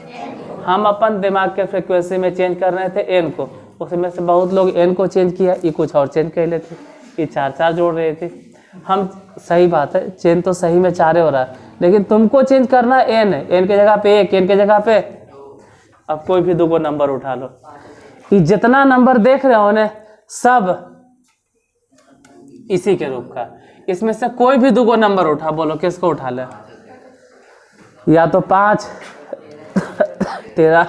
हम अपन दिमाग के फ्रीक्वेंसी में चेंज कर रहे थे एन को। उसमें से बहुत लोग एन को चेंज किया, ये कुछ और चेंज कर लेते, ये 4 4 जोड़ रहे थे। हम सही बात है, चेंज तो सही में 4 हो रहा है, लेकिन तुमको चेंज करना एन है। एन के जगह पे 1, एन के जगह पे अब कोई भी 2 नंबर उठा लो। ये जितना नंबर देख रहे हो ना सब इसी के रूप का। इसमें से कोई भी 2 नंबर उठा, बोलो किसको उठा ले? या तो 5 13,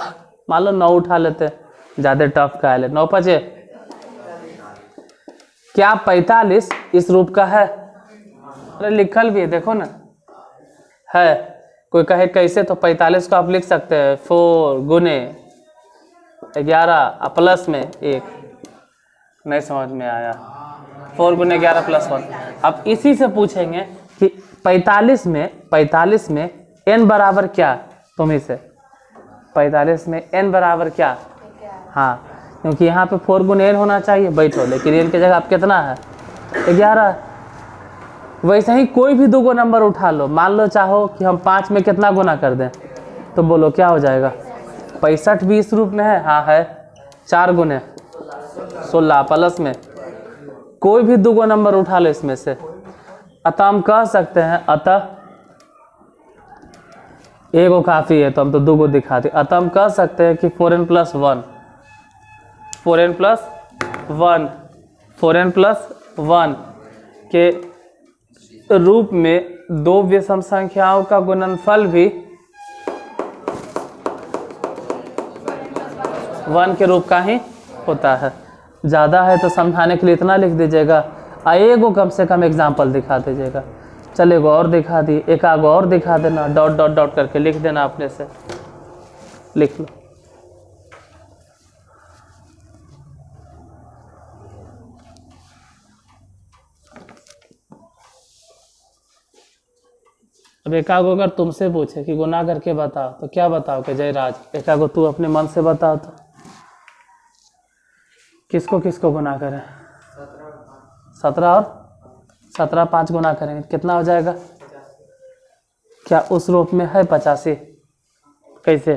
मान लो 9 उठा लेते, ज्यादा टफ का है। 9 5 क्या 45 इस रूप का है? अरे लिखल भी है, देखो ना है। कोई कहे कैसे, तो 45 को आप लिख सकते हैं 4 गुने 11 प्लस में 1। नहीं समझ में आया? 4 गुने 11 + 1। अब इसी से पूछेंगे कि 45 में n बराबर क्या? तुम्ही से 45 में n बराबर क्या? हाँ, क्योंकि यहाँ पे 4 गुने n होना चाहिए। बैठो, लेकिन n की जगह आप कितना है? 11। वैसे ही कोई भी 2 नंबर उठा लो। मान लो चाहो कि हम 5 में कितना गुना कर दें, तो बोलो क्या हो जाएगा? 65 भी इस रूप में है? हाँ है। 4 गुने 16 प्लस में कोई भी 2 नंबर उठा लो इसमें से। अतः हम कह सकते हैं, अतः एगो काफ़ी है तो हम तो 2 दिखाते। अतः हम कह सकते हैं कि 4n+1 के रूप में 2 विषम संख्याओं का गुणनफल भी 1 के रूप का ही होता है। ज़्यादा है तो समझाने के लिए इतना लिख दीजिएगा, एगो कम से कम एग्जाम्पल दिखा दीजिएगा। चलेगा और दिखा दी, एक आगो और दिखा देना, डॉट डॉट डॉट करके लिख देना, अपने से लिख लो। अब एकागो अगर तुमसे पूछे कि गुना करके बताओ तो क्या बताओ कि जयराज? एकागो तू अपने मन से बताओ तो किसको किसको गुना करें? 17 और 17 5 गुना करेंगे कितना हो जाएगा? क्या उस रूप में है 85? कैसे?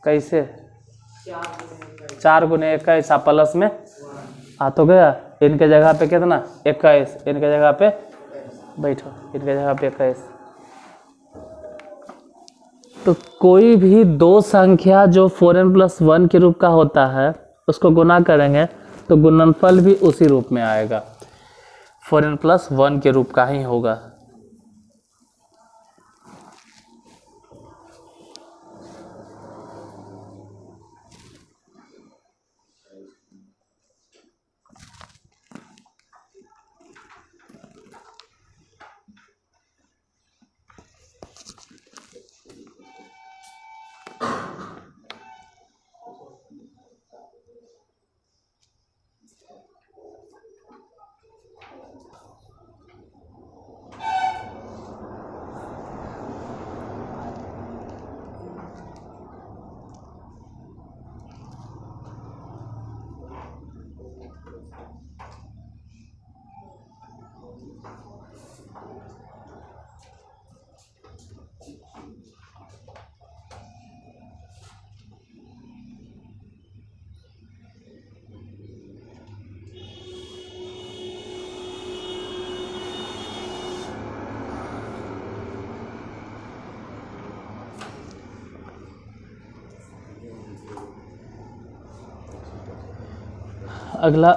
कैसे? 4 गुने 21 प्लस में आ तो गया। इनके जगह पे कितना? 21। इनके जगह पे बैठो, इनके जगह पे 21। तो कोई भी दो संख्या जो 4n+1 के रूप का होता है उसको गुना करेंगे तो गुणनफल भी उसी रूप में आएगा, 4n+1 के रूप का ही होगा। अगला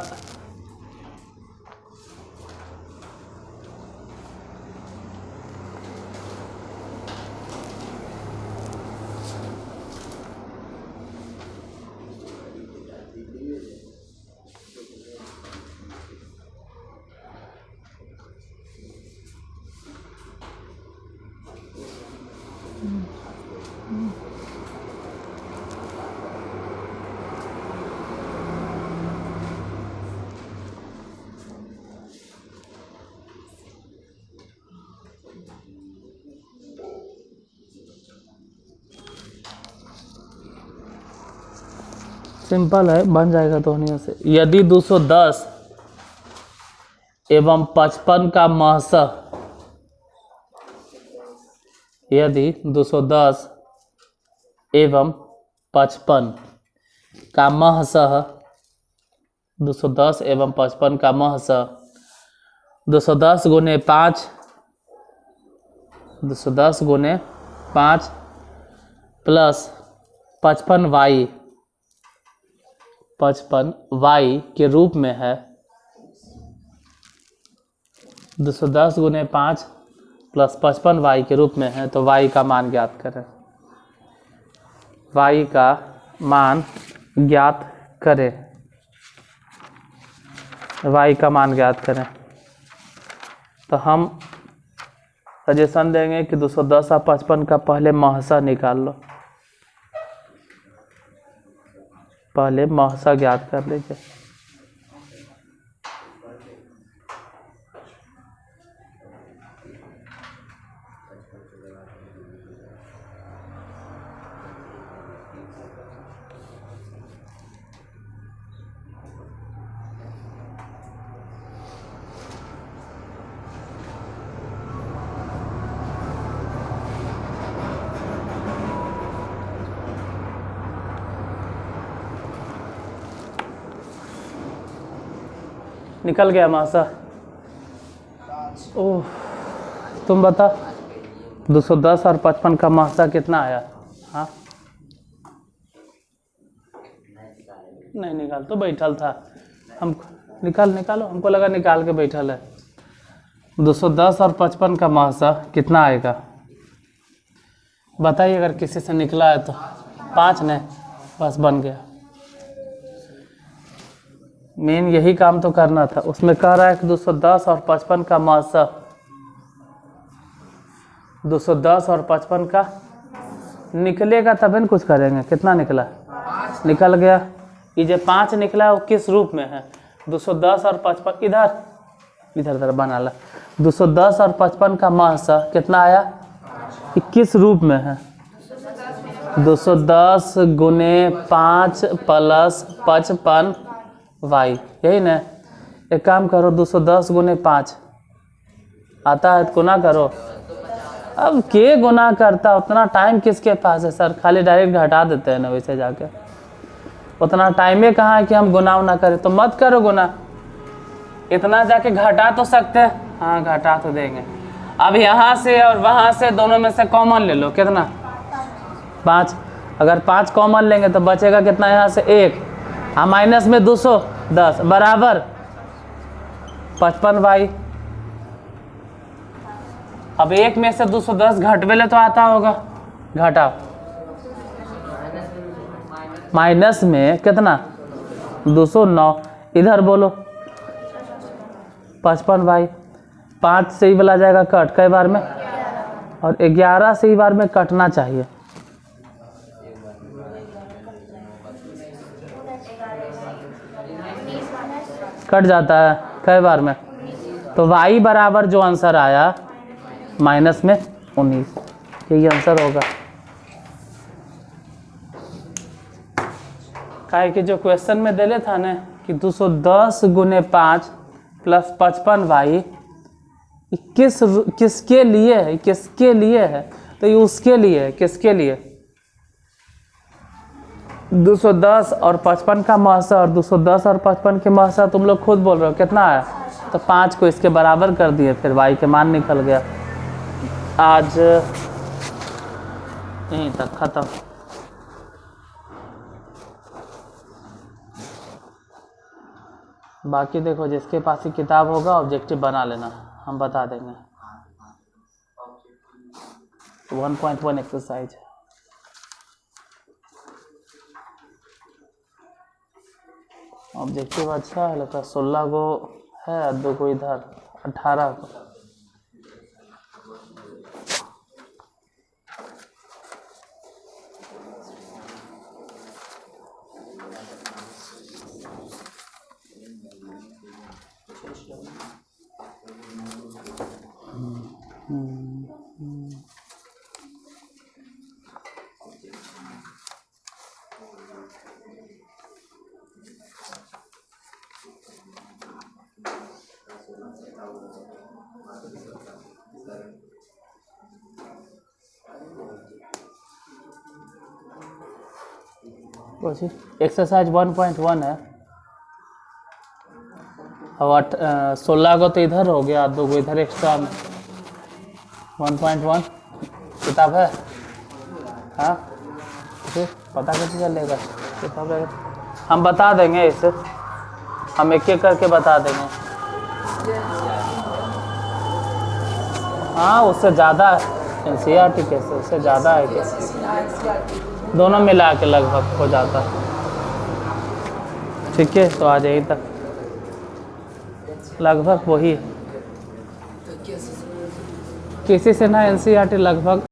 सिंपल है, बन जाएगा दोनों से। यदि 210 एवं 55 का महसः, यदि 210 एवं 55 का महसः, 210 एवं 55 का महसः 210 गुने 5, 210 गुने 5 प्लस 55y, 55y के रूप में है। 210 गुने 5 प्लस 55y के रूप में है, तो y का मान ज्ञात करें। y का मान ज्ञात करें, y का मान ज्ञात करें। तो हम सजेशन देंगे कि 210 और 55 का पहले महसा निकाल लो, पहले महसा ज्ञात कर लीजिए। निकल गया महसा। ओह, तुम बता 210 और 55 का महसा कितना आया? हाँ नहीं निकाल, तो बैठल था हम, निकालो, हमको लगा निकाल के बैठल है। 210 और 55 का महसा कितना आएगा बताइए, अगर किसी से निकला है तो। 5 ने, बस बन गया। मेन यही काम तो करना था। उसमें कह रहा है कि 210 और 55 का महसा, 210 और 55 का निकलेगा तभी न कुछ करेंगे। कितना निकला? निकल गया। ये जो 5 निकला है वो किस रूप में है? 210 और 55 इधर बना ला। 210 और 55 का महसा कितना आया? ये किस रूप में है? 210 गुने 5 प्लस 55 y, यही ना। एक काम करो, 210 गुने 5 आता है तो गुना करो। अब के गुना करता, उतना टाइम किसके पास है सर? खाली डायरेक्ट घटा देते हैं ना वैसे जाके। उतना टाइम ही कहाँ है कि हम गुना ना करें, तो मत करो गुना। इतना जाके घटा तो सकते हैं, हाँ घटा तो देंगे। अब यहाँ से और वहाँ से दोनों में से कॉमन ले लो। कितना? 5। अगर 5 कॉमन लेंगे तो बचेगा कितना यहाँ से 1, हाँ माइनस में 210 बराबर 55y। अब 1 में से 210 घटवेले तो आता होगा, घटाओ। माइनस में कितना 209, इधर बोलो 55y। 5 से ही बोला जाएगा कट कई बार में, और 11 से ही बार में कटना चाहिए। कट जाता है कई बार में, तो y बराबर जो आंसर आया माइनस में 19, यही आंसर होगा। काहे कि जो क्वेश्चन में दिले था ना कि 210 गुने 5 प्लस 55y किसके लिए है, किसके लिए है, तो ये उसके लिए है। किसके लिए 210 और 55 का महसा, और 210 और 55 के महसा तुम लोग खुद बोल रहे हो कितना आया, तो 5 को इसके बराबर कर दिए, फिर y के मान निकल गया। आज यहीं तक खत्म। बाकी देखो जिसके पास ही किताब होगा ऑब्जेक्टिव बना लेना, हम बता देंगे। 1.1 एक्सरसाइज ऑब्जेक्टिव अच्छा है, लगता 16 गो है, 2 को इधर 18 को। एक्सरसाइज 1.1 है, और 16 को तो इधर हो गया, 2 को इधर एक्स्ट्रा में। 1.1 किताब है, हाँ फिर पता कैसे चलेगा किताब है, हम बता देंगे इसे, हम एक एक करके बता देंगे। हाँ उससे ज़्यादा एनसीईआरटी कैसे, उससे ज़्यादा है कैसे, दोनों मिला के लगभग हो जाता है। ठीक है, तो आ जाइए तक लगभग वही है, किसी से ना एनसीईआरटी लगभग